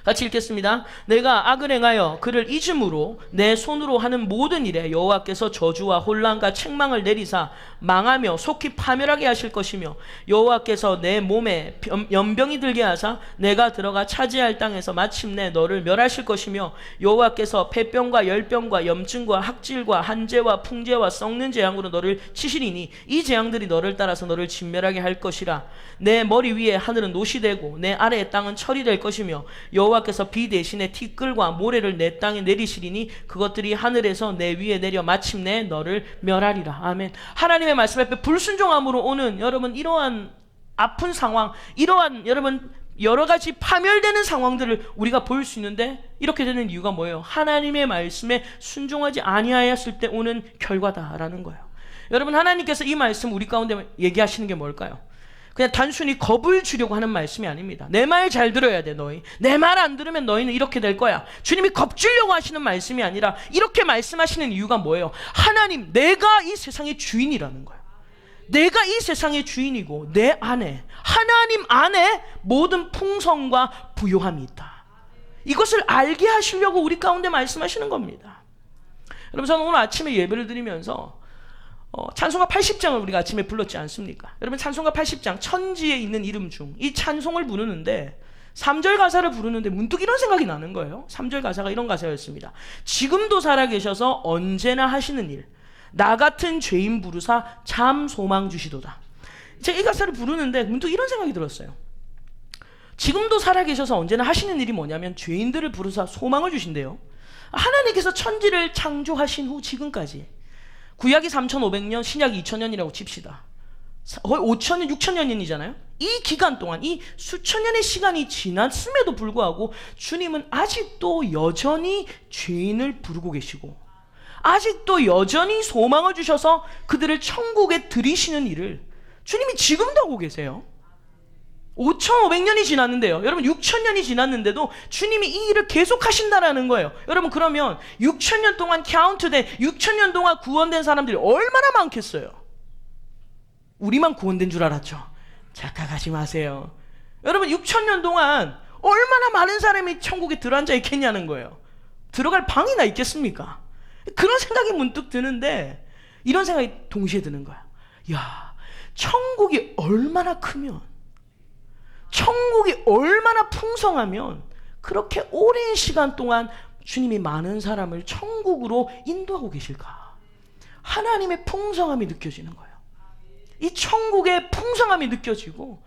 같이 읽겠습니다. 내가 악을 행하여 그를 잊음으로 내 손으로 하는 모든 일에 여호와께서 저주와 혼란과 책망을 내리사 망하며 속히 파멸하게 하실 것이며 여호와께서 내 몸에 연병이 들게 하사 내가 들어가 차지할 땅에서 마침내 너를 멸하실 것이며 여호와께서 폐병과 열병과 염증과 학질과 한재와 풍재와 썩는 재앙으로 너를 치시리니 이 재앙들이 너를 따라서 너를 진멸하게 할 것이라. 내 머리 위에 하늘은 노시 되고 내 아래의 땅은 철이 될 것이며 여호와께서 비 대신에 티끌과 모래를 내 땅에 내리시리니 그것들이 하늘에서 내 위에 내려 마침내 너를 멸하리라. 아멘. 하나님의 말씀 앞에 불순종함으로 오는 여러분 이러한 아픈 상황, 이러한 여러분 여러 가지 파멸되는 상황들을 우리가 볼 수 있는데, 이렇게 되는 이유가 뭐예요? 하나님의 말씀에 순종하지 아니하였을 때 오는 결과다라는 거예요. 여러분, 하나님께서 이 말씀 우리 가운데 얘기하시는 게 뭘까요? 그냥 단순히 겁을 주려고 하는 말씀이 아닙니다. 내 말 잘 들어야 돼, 너희. 내 말 안 들으면 너희는 이렇게 될 거야. 주님이 겁주려고 하시는 말씀이 아니라 이렇게 말씀하시는 이유가 뭐예요? 하나님, 내가 이 세상의 주인이라는 거예요. 내가 이 세상의 주인이고 내 안에, 하나님 안에 모든 풍성과 부요함이 있다. 이것을 알게 하시려고 우리 가운데 말씀하시는 겁니다. 여러분, 저는 오늘 아침에 예배를 드리면서 찬송가 80장을 우리가 아침에 불렀지 않습니까? 여러분, 찬송가 80장 천지에 있는 이름 중 이 찬송을 부르는데 3절 가사를 부르는데 문득 이런 생각이 나는 거예요. 3절 가사가 이런 가사였습니다. 지금도 살아계셔서 언제나 하시는 일, 나 같은 죄인 부르사 참 소망 주시도다. 제가 이 가사를 부르는데 문득 이런 생각이 들었어요. 지금도 살아계셔서 언제나 하시는 일이 뭐냐면 죄인들을 부르사 소망을 주신대요. 하나님께서 천지를 창조하신 후 지금까지, 구약이 3500년, 신약이 2000년이라고 칩시다. 거의 5000년, 6000년이잖아요. 이 기간 동안, 이 수천 년의 시간이 지났음에도 불구하고 주님은 아직도 여전히 죄인을 부르고 계시고, 아직도 여전히 소망을 주셔서 그들을 천국에 들이시는 일을 주님이 지금도 하고 계세요. 5500년이 지났는데요, 여러분, 6000년이 지났는데도 주님이 이 일을 계속 하신다라는 거예요. 여러분, 그러면 6000년 동안 카운트된, 6000년 동안 구원된 사람들이 얼마나 많겠어요? 우리만 구원된 줄 알았죠? 착각하지 마세요. 여러분, 6000년 동안 얼마나 많은 사람이 천국에 들어앉아 있겠냐는 거예요. 들어갈 방이나 있겠습니까? 그런 생각이 문득 드는데, 이런 생각이 동시에 드는 거야. 야, 천국이 얼마나 크면, 천국이 얼마나 풍성하면 그렇게 오랜 시간 동안 주님이 많은 사람을 천국으로 인도하고 계실까? 하나님의 풍성함이 느껴지는 거예요. 이 천국의 풍성함이 느껴지고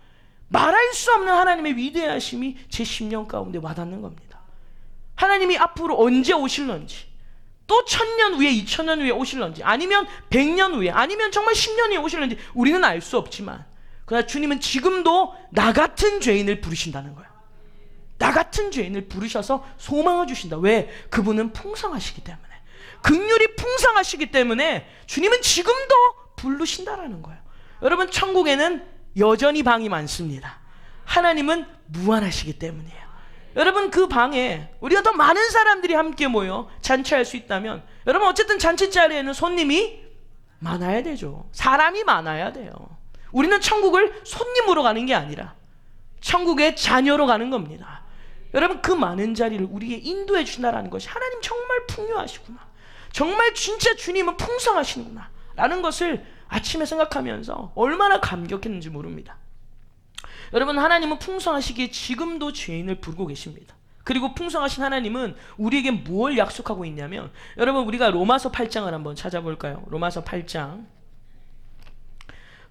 말할 수 없는 하나님의 위대하심이 제 심령 가운데 와닿는 겁니다. 하나님이 앞으로 언제 오실런지, 또 1000년 후에, 2000년 후에 오실런지, 아니면 100년 후에, 아니면 정말 10년 후에 오실런지 우리는 알 수 없지만, 그러나 주님은 지금도 나 같은 죄인을 부르신다는 거예요. 나 같은 죄인을 부르셔서 소망을 주신다. 왜? 그분은 풍성하시기 때문에, 긍휼이 풍성하시기 때문에 주님은 지금도 부르신다라는 거예요. 여러분, 천국에는 여전히 방이 많습니다. 하나님은 무한하시기 때문이에요. 여러분, 그 방에 우리가 더 많은 사람들이 함께 모여 잔치할 수 있다면, 여러분, 어쨌든 잔치 자리에는 손님이 많아야 되죠. 사람이 많아야 돼요. 우리는 천국을 손님으로 가는 게 아니라 천국의 자녀로 가는 겁니다. 여러분, 그 많은 자리를 우리에게 인도해 주신다는 것이, 하나님 정말 풍요하시구나, 정말 진짜 주님은 풍성하시는구나 라는 것을 아침에 생각하면서 얼마나 감격했는지 모릅니다. 여러분, 하나님은 풍성하시기에 지금도 죄인을 부르고 계십니다. 그리고 풍성하신 하나님은 우리에게 무엇을 약속하고 있냐면, 여러분, 우리가 로마서 8장을 한번 찾아볼까요? 로마서 8장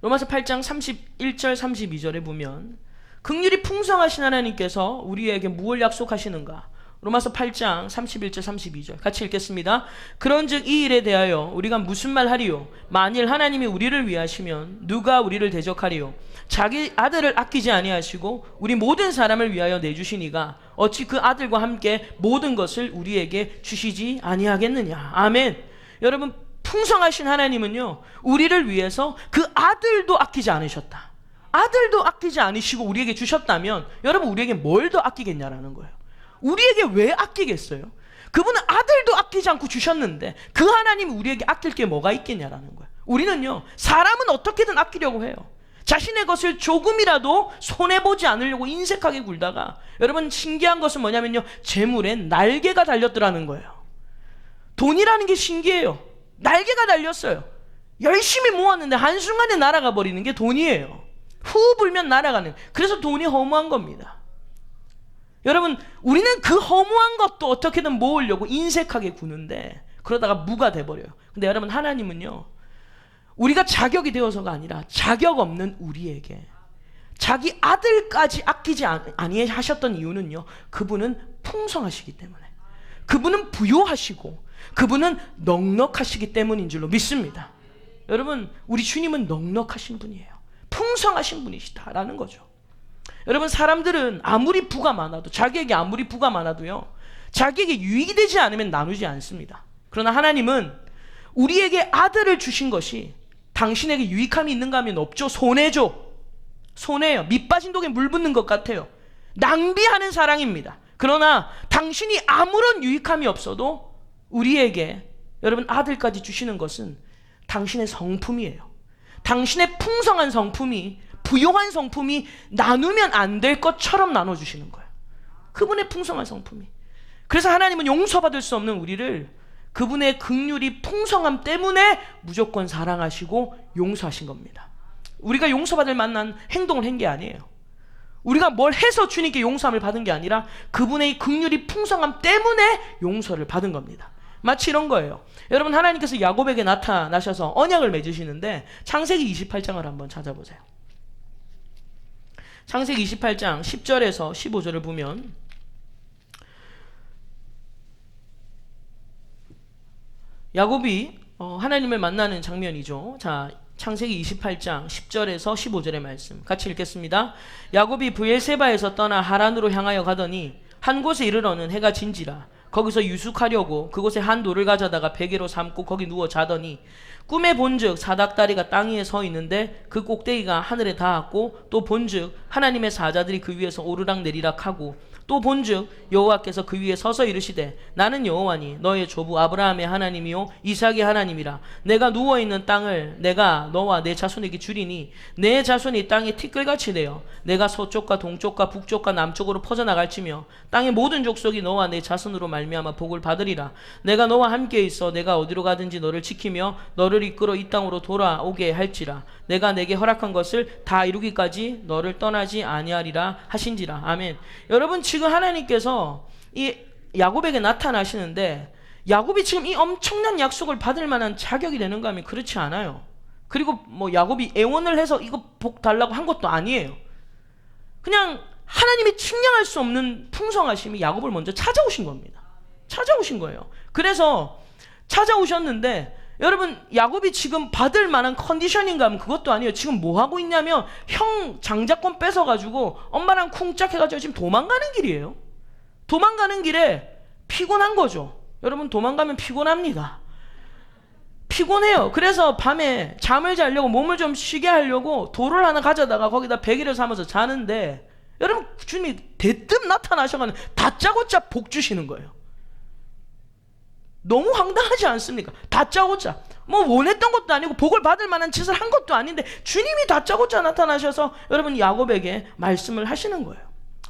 31절 32절에 보면, 긍휼이 풍성하신 하나님께서 우리에게 무엇을 약속하시는가? 로마서 8장 31절 32절 같이 읽겠습니다. 그런즉 이 일에 대하여 우리가 무슨 말 하리요? 만일 하나님이 우리를 위하시면 누가 우리를 대적하리요? 자기 아들을 아끼지 아니하시고 우리 모든 사람을 위하여 내주시니가 어찌 그 아들과 함께 모든 것을 우리에게 주시지 아니하겠느냐. 아멘. 여러분, 풍성하신 하나님은요, 우리를 위해서 그 아들도 아끼지 않으셨다. 아들도 아끼지 않으시고 우리에게 주셨다면, 여러분, 우리에게 뭘 더 아끼겠냐라는 거예요. 우리에게 왜 아끼겠어요? 그분은 아들도 아끼지 않고 주셨는데 그 하나님이 우리에게 아낄 게 뭐가 있겠냐라는 거예요. 우리는요, 사람은 어떻게든 아끼려고 해요. 자신의 것을 조금이라도 손해보지 않으려고 인색하게 굴다가, 여러분, 신기한 것은 뭐냐면요, 재물엔 날개가 달렸더라는 거예요. 돈이라는 게 신기해요. 날개가 달렸어요. 열심히 모았는데 한순간에 날아가 버리는 게 돈이에요. 후 불면 날아가는. 그래서 돈이 허무한 겁니다. 여러분, 우리는 그 허무한 것도 어떻게든 모으려고 인색하게 구는데 그러다가 무가 돼버려요. 근데 여러분, 하나님은요, 우리가 자격이 되어서가 아니라 자격 없는 우리에게 자기 아들까지 아끼지 아니하셨던 이유는요, 그분은 풍성하시기 때문에, 그분은 부요하시고 그분은 넉넉하시기 때문인 줄로 믿습니다. 여러분, 우리 주님은 넉넉하신 분이에요. 풍성하신 분이시다라는 거죠. 여러분, 사람들은 아무리 부가 많아도, 자기에게 아무리 부가 많아도요, 자기에게 유익이 되지 않으면 나누지 않습니다. 그러나 하나님은 우리에게 아들을 주신 것이 당신에게 유익함이 있는가 하면 없죠. 손해죠. 손해요. 밑 빠진 독에 물 붓는 것 같아요. 낭비하는 사랑입니다. 그러나 당신이 아무런 유익함이 없어도 우리에게, 여러분, 아들까지 주시는 것은 당신의 성품이에요. 당신의 풍성한 성품이, 부요한 성품이 나누면 안 될 것처럼 나눠주시는 거예요. 그분의 풍성한 성품이. 그래서 하나님은 용서받을 수 없는 우리를 그분의 긍휼이 풍성함 때문에 무조건 사랑하시고 용서하신 겁니다. 우리가 용서받을 만한 행동을 한 게 아니에요. 우리가 뭘 해서 주님께 용서함을 받은 게 아니라 그분의 긍휼이 풍성함 때문에 용서를 받은 겁니다. 마치 이런 거예요. 여러분, 하나님께서 야곱에게 나타나셔서 언약을 맺으시는데 창세기 28장을 한번 찾아보세요. 창세기 28장 10절에서 15절을 보면 야곱이 하나님을 만나는 장면이죠. 자, 창세기 28장 10절에서 15절의 말씀 같이 읽겠습니다. 야곱이 브엘세바에서 떠나 하란으로 향하여 가더니 한 곳에 이르러는 해가 진지라. 거기서 유숙하려고 그곳에 한 돌을 가져다가 베개로 삼고 거기 누워 자더니 꿈에 본즉 사닥다리가 땅 위에 서 있는데 그 꼭대기가 하늘에 닿았고 또 본즉 하나님의 사자들이 그 위에서 오르락 내리락 하고 또 본즉 여호와께서 그 위에 서서 이르시되 나는 여호와니 너의 조부 아브라함의 하나님이요 이삭의 하나님이라. 내가 누워있는 땅을 내가 너와 내 자손에게 주리니 내 자손이 땅에 티끌같이 되어 내가 서쪽과 동쪽과 북쪽과 남쪽으로 퍼져나갈지며 땅의 모든 족속이 너와 내 자손으로 말미암아 복을 받으리라. 내가 너와 함께 있어 내가 어디로 가든지 너를 지키며 너를 이끌어 이 땅으로 돌아오게 할지라. 내가 내게 허락한 것을 다 이루기까지 너를 떠나지 아니하리라 하신지라. 아멘. 여러분, 지금 하나님께서 이 야곱에게 나타나시는데 야곱이 지금 이 엄청난 약속을 받을 만한 자격이 되는가 하면 그렇지 않아요. 그리고 뭐 야곱이 애원을 해서 이거 복 달라고 한 것도 아니에요. 그냥 하나님이 측량할 수 없는 풍성하심이 야곱을 먼저 찾아오신 겁니다. 찾아오신 거예요. 그래서 찾아오셨는데 여러분, 야곱이 지금 받을 만한 컨디션인가 하면 그것도 아니에요. 지금 뭐 하고 있냐면 형 장자권 뺏어가지고 엄마랑 쿵짝 해가지고 지금 도망가는 길이에요. 도망가는 길에 피곤한 거죠. 여러분, 도망가면 피곤합니다. 피곤해요. 그래서 밤에 잠을 자려고 몸을 좀 쉬게 하려고 돌을 하나 가져다가 거기다 베개를 삼아서 자는데 여러분, 주님이 대뜸 나타나셔가지고 다짜고짜 복 주시는 거예요. 너무 황당하지 않습니까? 다짜고짜 뭐 원했던 것도 아니고 복을 받을 만한 짓을 한 것도 아닌데 주님이 다짜고짜 나타나셔서 여러분 야곱에게 말씀을 하시는 거예요.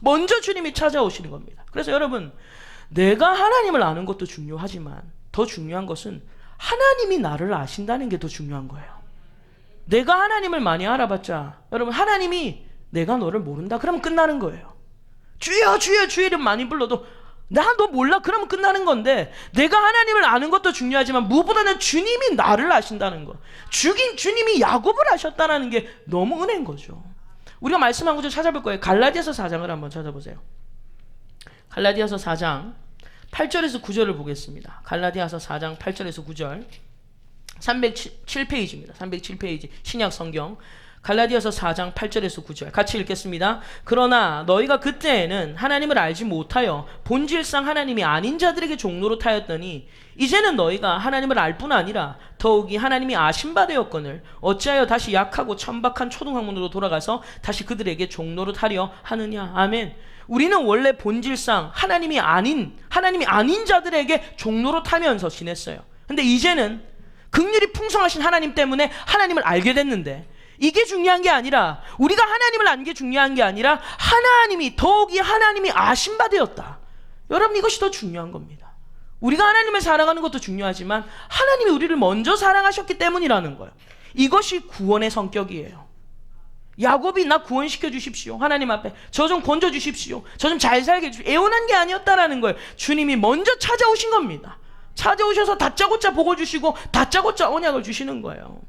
먼저 주님이 찾아오시는 겁니다. 그래서 여러분, 내가 하나님을 아는 것도 중요하지만 더 중요한 것은 하나님이 나를 아신다는 게 더 중요한 거예요. 내가 하나님을 많이 알아봤자 여러분, 하나님이 내가 너를 모른다 그러면 끝나는 거예요. 주여 주여 주의 이름 많이 불러도 나 너 몰라 그러면 끝나는 건데, 내가 하나님을 아는 것도 중요하지만 무엇보다는 주님이 나를 아신다는 것, 주님이 야곱을 아셨다는 게 너무 은혜인 거죠. 우리가 말씀 한 구절 찾아볼 거예요. 갈라디아서 4장을 한번 찾아보세요. 갈라디아서 4장 8절에서 9절을 보겠습니다. 갈라디아서 4장 8절에서 9절 307페이지입니다. 307페이지 신약 성경 갈라디아서 4장 8절에서 9절 같이 읽겠습니다. 그러나 너희가 그때에는 하나님을 알지 못하여 본질상 하나님이 아닌 자들에게 종로로 타였더니 이제는 너희가 하나님을 알 뿐 아니라 더욱이 하나님이 아신 바 되었거늘 어찌하여 다시 약하고 천박한 초등학문으로 돌아가서 다시 그들에게 종로로 타려 하느냐. 아멘. 우리는 원래 본질상 하나님이 아닌 자들에게 종로로 타면서 지냈어요. 근데 이제는 긍휼이 풍성하신 하나님 때문에 하나님을 알게 됐는데, 이게 중요한 게 아니라, 우리가 하나님을 아는 게 중요한 게 아니라 더욱이 하나님이 아신 바 되었다. 여러분, 이것이 더 중요한 겁니다. 우리가 하나님을 사랑하는 것도 중요하지만 하나님이 우리를 먼저 사랑하셨기 때문이라는 거예요. 이것이 구원의 성격이에요. 야곱이 나 구원시켜 주십시오, 하나님 앞에 저 좀 건져 주십시오, 저 좀 잘 살게 해주십시오, 애원한 게 아니었다라는 거예요. 주님이 먼저 찾아오신 겁니다. 찾아오셔서 다짜고짜 복을 주시고 다짜고짜 언약을 주시는 거예요.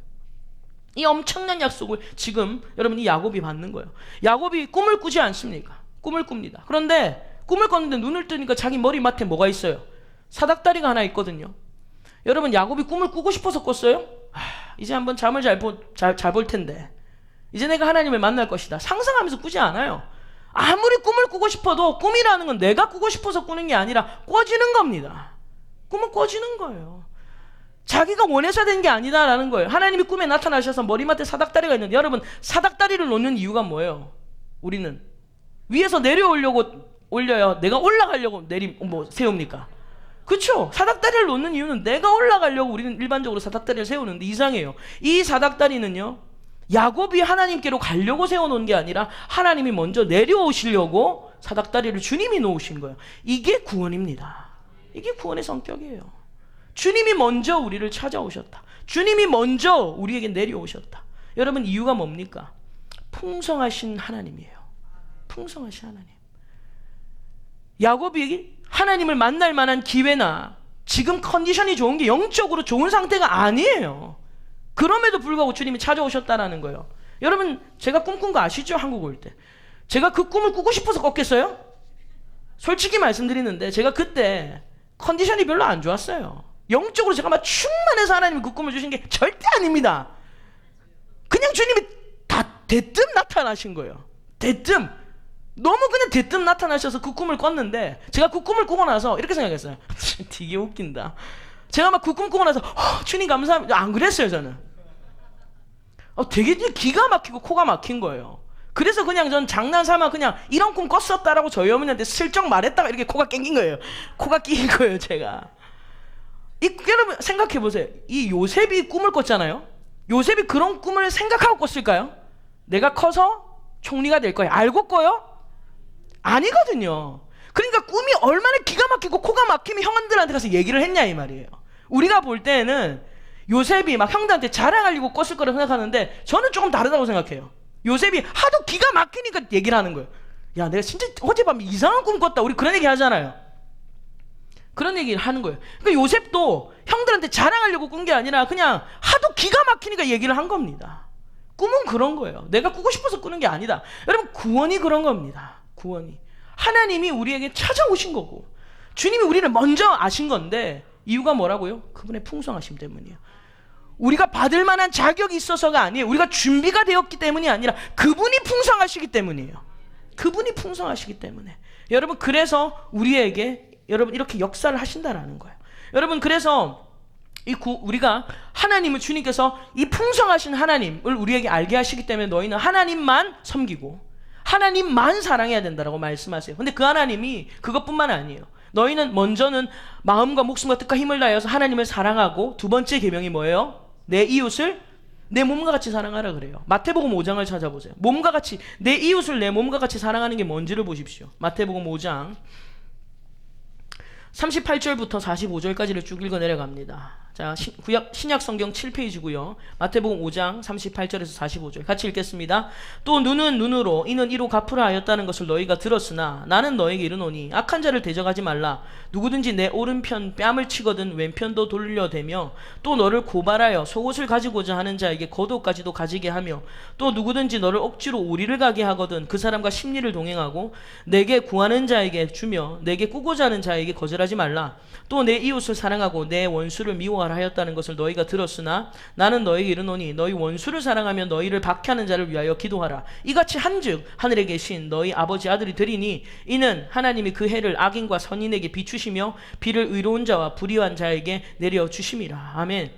이 엄청난 약속을 지금 여러분이 야곱이 받는 거예요. 야곱이 꿈을 꾸지 않습니까? 꿈을 꿉니다. 그런데 꿈을 꿨는데 눈을 뜨니까 자기 머리맡에 뭐가 있어요? 사닥다리가 하나 있거든요. 여러분, 야곱이 꿈을 꾸고 싶어서 꿨어요? 이제 한번 잠을 잘 볼 텐데, 이제 내가 하나님을 만날 것이다 상상하면서 꾸지 않아요. 아무리 꿈을 꾸고 싶어도 꿈이라는 건 내가 꾸고 싶어서 꾸는 게 아니라 꿔지는 겁니다. 꿈은 꿔지는 거예요. 자기가 원해서 된 게 아니다라는 거예요. 하나님이 꿈에 나타나셔서 머리맡에 사닥다리가 있는데, 여러분, 사닥다리를 놓는 이유가 뭐예요? 우리는 위에서 내려오려고 올려요? 내가 올라가려고 세웁니까? 그렇죠? 사닥다리를 놓는 이유는 내가 올라가려고 우리는 일반적으로 사닥다리를 세우는데, 이상해요. 이 사닥다리는요, 야곱이 하나님께로 가려고 세워놓은 게 아니라 하나님이 먼저 내려오시려고 사닥다리를 주님이 놓으신 거예요. 이게 구원입니다. 이게 구원의 성격이에요. 주님이 먼저 우리를 찾아오셨다. 주님이 먼저 우리에게 내려오셨다. 여러분, 이유가 뭡니까? 풍성하신 하나님이에요. 풍성하신 하나님. 야곱이 하나님을 만날 만한 기회나 지금 컨디션이 좋은 게 영적으로 좋은 상태가 아니에요. 그럼에도 불구하고 주님이 찾아오셨다라는 거예요. 여러분, 제가 꿈꾼 거 아시죠? 한국 올 때. 제가 그 꿈을 꾸고 싶어서 꿨겠어요? 솔직히 말씀드리는데 제가 그때 컨디션이 별로 안 좋았어요. 영적으로 제가 막 충만해서 하나님이 그 꿈을 주신 게 절대 아닙니다. 그냥 주님이 다 대뜸 나타나신 거예요. 대뜸. 너무 그냥 대뜸 나타나셔서 그 꿈을 꿨는데, 제가 그 꿈을 꾸고 나서 이렇게 생각했어요. 되게 웃긴다. 제가 막 그 꿈 꾸고 나서 주님 감사합니다. 안 그랬어요, 저는. 되게 기가 막히고 코가 막힌 거예요. 그래서 그냥 전 장난삼아 그냥 이런 꿈 꿨었다라고 저희 어머니한테 슬쩍 말했다가 이렇게 코가 깽긴 거예요. 코가 끼인 거예요, 제가. 여러분 생각해 보세요. 이 요셉이 꿈을 꿨잖아요. 요셉이 그런 꿈을 생각하고 꿨을까요? 내가 커서 총리가 될 거야. 알고 꿔요? 아니거든요. 그러니까 꿈이 얼마나 기가 막히고 코가 막히면 형들한테 가서 얘기를 했냐 이 말이에요. 우리가 볼 때는 요셉이 막 형들한테 자랑하려고 꿨을 거라고 생각하는데 저는 조금 다르다고 생각해요. 요셉이 하도 기가 막히니까 얘기를 하는 거예요. 야, 내가 진짜 어젯밤에 이상한 꿈 꿨다. 우리 그런 얘기 하잖아요. 그런 얘기를 하는 거예요. 그러니까 요셉도 형들한테 자랑하려고 꾼 게 아니라 그냥 하도 기가 막히니까 얘기를 한 겁니다. 꿈은 그런 거예요. 내가 꾸고 싶어서 꾸는 게 아니다. 여러분, 구원이 그런 겁니다. 구원이. 하나님이 우리에게 찾아오신 거고 주님이 우리를 먼저 아신 건데, 이유가 뭐라고요? 그분의 풍성하심 때문이에요. 우리가 받을 만한 자격이 있어서가 아니에요. 우리가 준비가 되었기 때문이 아니라 그분이 풍성하시기 때문이에요. 그분이 풍성하시기 때문에. 여러분, 그래서 우리에게 여러분 이렇게 역사를 하신다라는 거예요. 여러분, 그래서 우리가 하나님을, 주님께서 이 풍성하신 하나님을 우리에게 알게 하시기 때문에 너희는 하나님만 섬기고 하나님만 사랑해야 된다라고 말씀하세요. 근데 그 하나님이 그것뿐만 아니에요. 너희는 먼저는 마음과 목숨과 뜻과 힘을 다해서 하나님을 사랑하고, 두 번째 계명이 뭐예요? 내 이웃을 내 몸과 같이 사랑하라 그래요. 마태복음 5장을 찾아보세요. 몸과 같이, 내 이웃을 내 몸과 같이 사랑하는 게 뭔지를 보십시오. 마태복음 5장 38절부터 45절까지를 쭉 읽어 내려갑니다. 자, 신약 성경 7페이지고요. 마태복음 5장 38절에서 45절 같이 읽겠습니다. 또 눈은 눈으로 이는 이로 갚으라 하였다는 것을 너희가 들었으나 나는 너희에게 이르노니 악한 자를 대적하지 말라. 누구든지 내 오른편 뺨을 치거든 왼편도 돌려대며 또 너를 고발하여 속옷을 가지고자 하는 자에게 겉옷까지도 가지게 하며 또 누구든지 너를 억지로 오리를 가게 하거든 그 사람과 심리를 동행하고 내게 구하는 자에게 주며 내게 꾸고자 하는 자에게 거절하지 말라. 또 내 이웃을 사랑하고 내 원수를 미워하라 하였다는 것을 너희가 들었으나 나는 너희에게 이르노니 너희 원수를 사랑하며 너희를 박해하는 자를 위하여 기도하라. 이같이 한즉 하늘에 계신 너희 아버지 아들이 되리니 이는 하나님이 그 해를 악인과 선인에게 비추시며 비를 의로운 자와 불의한 자에게 내려주심이라. 아멘.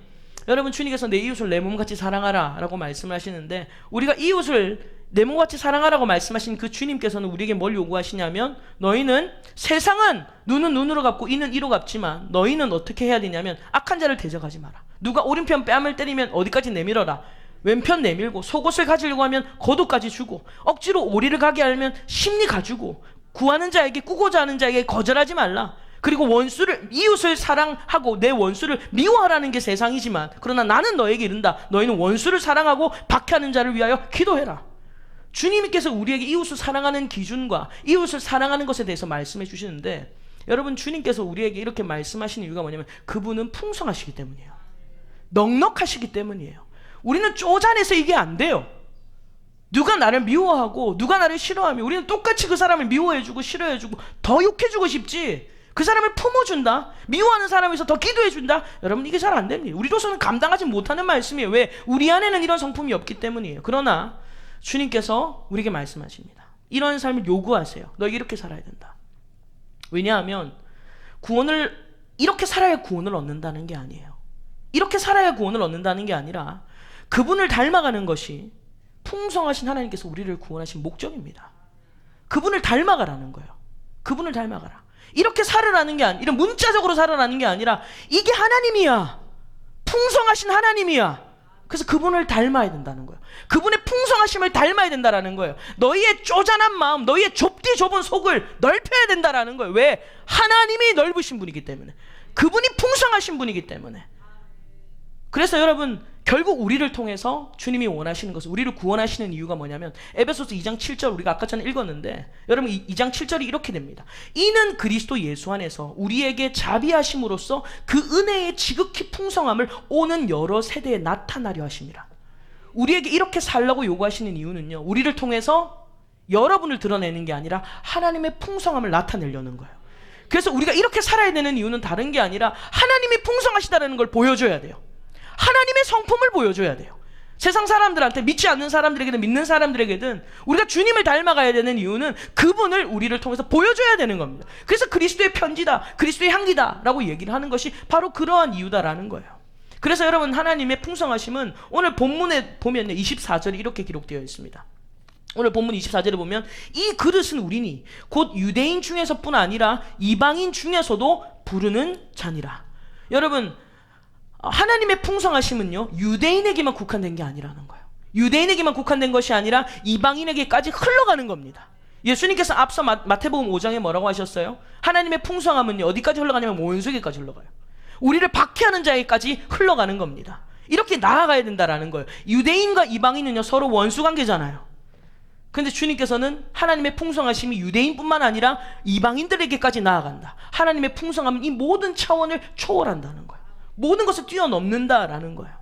여러분, 주님께서 내 이웃을 내 몸같이 사랑하라 라고 말씀하시는데, 우리가 이웃을 내 몸같이 사랑하라고 말씀하신 그 주님께서는 우리에게 뭘 요구하시냐면, 너희는 세상은 눈은 눈으로 갚고 이는 이로 갚지만 너희는 어떻게 해야 되냐면 악한 자를 대적하지 마라. 누가 오른편 뺨을 때리면 어디까지 내밀어라. 왼편 내밀고 속옷을 가지려고 하면 겉옷까지 주고 억지로 오리를 가게 하면 심리 가지고 구하는 자에게 꾸고자 하는 자에게 거절하지 말라. 그리고 원수를, 이웃을 사랑하고 내 원수를 미워하라는 게 세상이지만 그러나 나는 너에게 이른다. 너희는 원수를 사랑하고 박해하는 자를 위하여 기도해라. 주님께서 우리에게 이웃을 사랑하는 기준과 이웃을 사랑하는 것에 대해서 말씀해 주시는데, 여러분, 주님께서 우리에게 이렇게 말씀하시는 이유가 뭐냐면 그분은 풍성하시기 때문이에요. 넉넉하시기 때문이에요. 우리는 쪼잔해서 이게 안 돼요. 누가 나를 미워하고 누가 나를 싫어하면 우리는 똑같이 그 사람을 미워해주고 싫어해주고 더 욕해주고 싶지, 그 사람을 품어준다, 미워하는 사람에서 더 기도해준다, 여러분 이게 잘 안 됩니다. 우리로서는 감당하지 못하는 말씀이에요. 왜? 우리 안에는 이런 성품이 없기 때문이에요. 그러나 주님께서 우리에게 말씀하십니다. 이런 삶을 요구하세요. 너 이렇게 살아야 된다. 왜냐하면 구원을, 이렇게 살아야 구원을 얻는다는 게 아니에요. 이렇게 살아야 구원을 얻는다는 게 아니라 그분을 닮아가는 것이 풍성하신 하나님께서 우리를 구원하신 목적입니다. 그분을 닮아가라는 거예요. 그분을 닮아가라. 이렇게 살아라는 게 아니라, 이런 문자적으로 살아라는 게 아니라 이게 하나님이야. 풍성하신 하나님이야. 그래서 그분을 닮아야 된다는 거예요. 그분의 풍성하심을 닮아야 된다라는 거예요. 너희의 쪼잔한 마음, 너희의 좁디 좁은 속을 넓혀야 된다라는 거예요. 왜? 하나님이 넓으신 분이기 때문에. 그분이 풍성하신 분이기 때문에. 그래서 여러분, 결국 우리를 통해서 주님이 원하시는 것은, 우리를 구원하시는 이유가 뭐냐면, 에베소서 2장 7절 우리가 아까 전에 읽었는데, 여러분 2장 7절이 이렇게 됩니다. 이는 그리스도 예수 안에서 우리에게 자비하심으로써 그 은혜의 지극히 풍성함을 오는 여러 세대에 나타나려 하심이라. 우리에게 이렇게 살라고 요구하시는 이유는요, 우리를 통해서 여러분을 드러내는 게 아니라 하나님의 풍성함을 나타내려는 거예요. 그래서 우리가 이렇게 살아야 되는 이유는 다른 게 아니라 하나님이 풍성하시다는 걸 보여줘야 돼요. 하나님의 성품을 보여줘야 돼요. 세상 사람들한테, 믿지 않는 사람들에게든 믿는 사람들에게든 우리가 주님을 닮아가야 되는 이유는 그분을 우리를 통해서 보여줘야 되는 겁니다. 그래서 그리스도의 편지다, 그리스도의 향기다 라고 얘기를 하는 것이 바로 그러한 이유다라는 거예요. 그래서 여러분, 하나님의 풍성하심은 오늘 본문에 보면 24절이 이렇게 기록되어 있습니다. 오늘 본문 24절에 보면 이 그릇은 우리니 곧 유대인 중에서뿐 아니라 이방인 중에서도 부르는 잔이라. 여러분, 하나님의 풍성하심은요, 유대인에게만 국한된 게 아니라는 거예요. 유대인에게만 국한된 것이 아니라 이방인에게까지 흘러가는 겁니다. 예수님께서 앞서 마태복음 5장에 뭐라고 하셨어요? 하나님의 풍성함은요, 어디까지 흘러가냐면 원수에게까지 흘러가요. 우리를 박해하는 자에게까지 흘러가는 겁니다. 이렇게 나아가야 된다라는 거예요. 유대인과 이방인은요, 서로 원수 관계잖아요. 그런데 주님께서는 하나님의 풍성하심이 유대인뿐만 아니라 이방인들에게까지 나아간다. 하나님의 풍성함은 이 모든 차원을 초월한다는 거예요. 모든 것을 뛰어넘는다라는 거예요.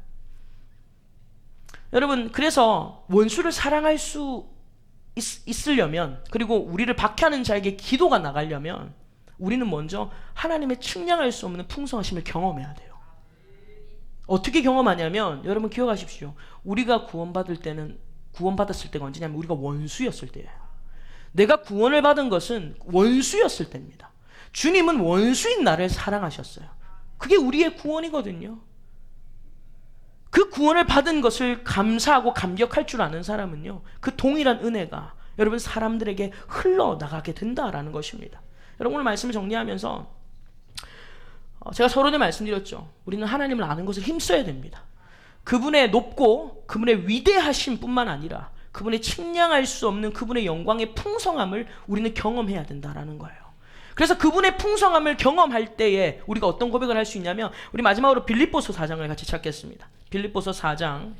여러분, 그래서 원수를 사랑할 수 있으려면, 그리고 우리를 박해하는 자에게 기도가 나가려면 우리는 먼저 하나님의 측량할 수 없는 풍성하심을 경험해야 돼요. 어떻게 경험하냐면, 여러분 기억하십시오. 우리가 구원받았을 때가 언제냐면 우리가 원수였을 때예요. 내가 구원을 받은 것은 원수였을 때입니다. 주님은 원수인 나를 사랑하셨어요. 그게 우리의 구원이거든요. 그 구원을 받은 것을 감사하고 감격할 줄 아는 사람은요, 그 동일한 은혜가 여러분 사람들에게 흘러나가게 된다라는 것입니다. 여러분, 오늘 말씀을 정리하면서 제가 서론에 말씀드렸죠. 우리는 하나님을 아는 것을 힘써야 됩니다. 그분의 높고 그분의 위대하심 뿐만 아니라 그분의 측량할 수 없는 그분의 영광의 풍성함을 우리는 경험해야 된다라는 거예요. 그래서 그분의 풍성함을 경험할 때에 우리가 어떤 고백을 할 수 있냐면, 우리 마지막으로 빌립보서 4장을 같이 찾겠습니다. 빌립보서 4장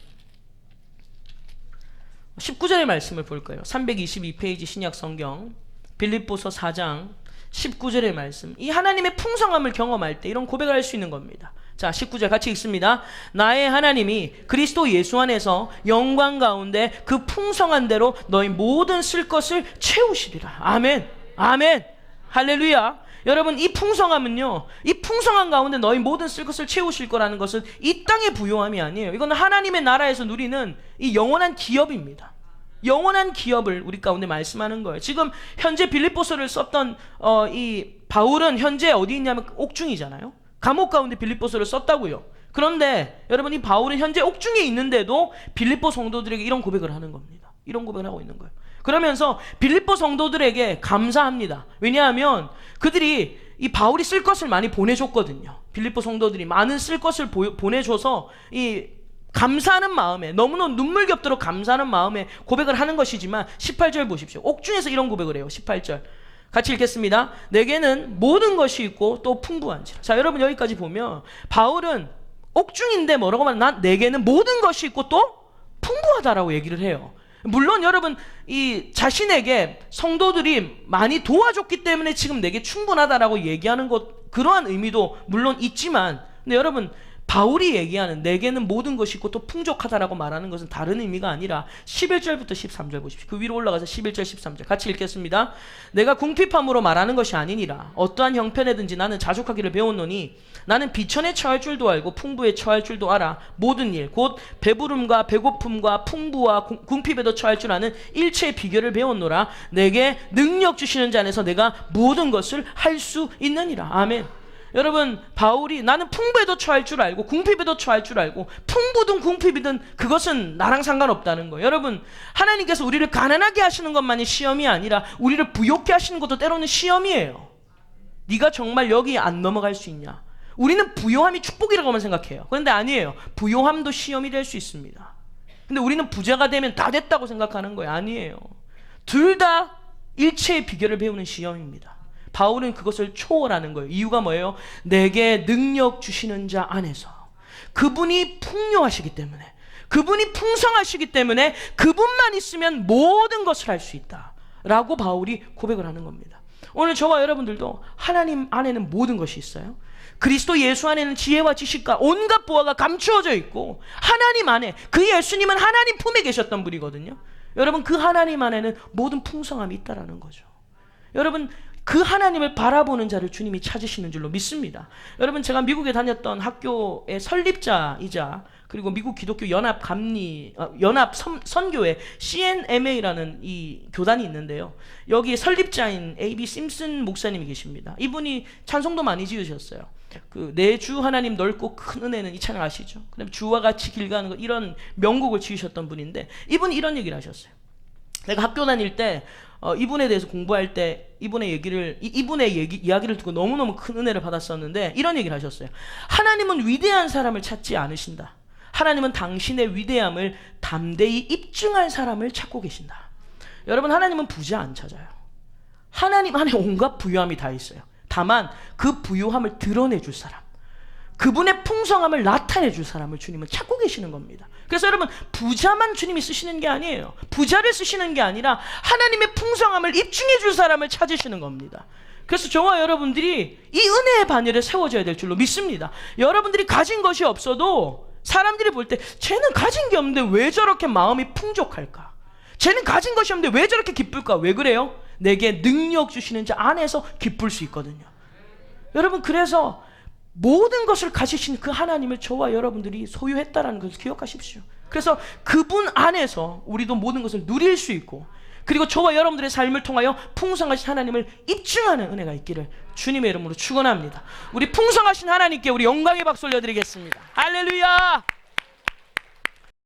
19절의 말씀을 볼 거예요. 322페이지 신약 성경 빌립보서 4장 19절의 말씀. 이 하나님의 풍성함을 경험할 때 이런 고백을 할 수 있는 겁니다. 자, 19절 같이 읽습니다. 나의 하나님이 그리스도 예수 안에서 영광 가운데 그 풍성한 대로 너희 모든 쓸 것을 채우시리라. 아멘. 아멘. 할렐루야. 여러분, 이 풍성함은요, 이 풍성한 가운데 너희 모든 쓸 것을 채우실 거라는 것은 이 땅의 부요함이 아니에요. 이건 하나님의 나라에서 누리는 이 영원한 기업입니다. 영원한 기업을 우리 가운데 말씀하는 거예요. 지금 현재 빌립보서를 썼던 이 바울은 현재 어디 있냐면 옥중이잖아요. 감옥 가운데 빌립보서를 썼다고요. 그런데 여러분, 이 바울은 현재 옥중에 있는데도 빌립보 성도들에게 이런 고백을 하는 겁니다. 이런 고백을 하고 있는 거예요. 그러면서 빌립보 성도들에게 감사합니다. 왜냐하면 그들이 이 바울이 쓸 것을 많이 보내줬거든요. 빌립보 성도들이 많은 쓸 것을 보내줘서 이 감사하는 마음에, 너무나 눈물겹도록 감사하는 마음에 고백을 하는 것이지만 18절 보십시오. 옥중에서 이런 고백을 해요. 18절 같이 읽겠습니다. 내게는 모든 것이 있고 또 풍부한지라. 자, 여러분 여기까지 보면 바울은 옥중인데 뭐라고 말하나? 내게는 모든 것이 있고 또 풍부하다라고 얘기를 해요. 물론 여러분, 이 자신에게 성도들이 많이 도와줬기 때문에 지금 내게 충분하다라고 얘기하는 것, 그러한 의미도 물론 있지만, 근데 여러분, 바울이 얘기하는 내게는 모든 것이 있고 또 풍족하다라고 말하는 것은 다른 의미가 아니라 11절부터 13절 보십시오. 그 위로 올라가서 11절 13절 같이 읽겠습니다. 내가 궁핍함으로 말하는 것이 아니니라. 어떠한 형편에든지 나는 자족하기를 배웠노니 나는 비천에 처할 줄도 알고 풍부에 처할 줄도 알아. 모든 일 곧 배부름과 배고픔과 풍부와 궁핍에도 처할 줄 아는 일체의 비결을 배웠노라. 내게 능력 주시는 자 안에서 내가 모든 것을 할 수 있느니라. 아멘. 여러분, 바울이 나는 풍부에도 처할 줄 알고 궁핍에도 처할 줄 알고, 풍부든 궁핍이든 그것은 나랑 상관없다는 거예요. 여러분, 하나님께서 우리를 가난하게 하시는 것만이 시험이 아니라 우리를 부욕해 하시는 것도 때로는 시험이에요. 네가 정말 여기 안 넘어갈 수 있냐? 우리는 부요함이 축복이라고만 생각해요. 그런데 아니에요. 부요함도 시험이 될 수 있습니다. 근데 우리는 부자가 되면 다 됐다고 생각하는 거예요. 아니에요. 둘 다 일체의 비결을 배우는 시험입니다. 바울은 그것을 초월하는 거예요. 이유가 뭐예요? 내게 능력 주시는 자 안에서 그분이 풍요하시기 때문에, 그분이 풍성하시기 때문에 그분만 있으면 모든 것을 할 수 있다 라고 바울이 고백을 하는 겁니다. 오늘 저와 여러분들도 하나님 안에는 모든 것이 있어요. 그리스도 예수 안에는 지혜와 지식과 온갖 보화가 감추어져 있고, 하나님 안에, 그 예수님은 하나님 품에 계셨던 분이거든요. 여러분, 그 하나님 안에는 모든 풍성함이 있다라는 거죠. 여러분, 그 하나님을 바라보는 자를 주님이 찾으시는 줄로 믿습니다. 여러분, 제가 미국에 다녔던 학교의 설립자이자 그리고 미국 기독교 연합 선교회 CNMA라는 이 교단이 있는데요. 여기 설립자인 A.B. 심슨 목사님이 계십니다. 이분이 찬송도 많이 지으셨어요. 내 주 하나님 넓고 큰 은혜는, 이 찬양 아시죠? 그다음에 주와 같이 길 가는 것, 이런 명곡을 지으셨던 분인데, 이분이 이런 얘기를 하셨어요. 내가 학교 다닐 때 이분에 대해서 공부할 때 이분의 이야기를 듣고 너무너무 큰 은혜를 받았었는데, 이런 얘기를 하셨어요. 하나님은 위대한 사람을 찾지 않으신다. 하나님은 당신의 위대함을 담대히 입증할 사람을 찾고 계신다. 여러분, 하나님은 부자 안 찾아요. 하나님 안에 온갖 부유함이 다 있어요. 다만 그 부유함을 드러내 줄 사람, 그분의 풍성함을 나타내 줄 사람을 주님은 찾고 계시는 겁니다. 그래서 여러분, 부자만 주님이 쓰시는 게 아니에요. 부자를 쓰시는 게 아니라 하나님의 풍성함을 입증해 줄 사람을 찾으시는 겁니다. 그래서 저와 여러분들이 이 은혜의 반열에 세워져야 될 줄로 믿습니다. 여러분들이 가진 것이 없어도 사람들이 볼 때 쟤는 가진 게 없는데 왜 저렇게 마음이 풍족할까? 쟤는 가진 것이 없는데 왜 저렇게 기쁠까? 왜 그래요? 내게 능력 주시는 자 안에서 기쁠 수 있거든요. 여러분, 그래서 모든 것을 가지신 그 하나님을 저와 여러분들이 소유했다라는 것을 기억하십시오. 그래서 그분 안에서 우리도 모든 것을 누릴 수 있고, 그리고 저와 여러분들의 삶을 통하여 풍성하신 하나님을 입증하는 은혜가 있기를 주님의 이름으로 축원합니다. 우리 풍성하신 하나님께 우리 영광의 박수 올려드리겠습니다. 할렐루야.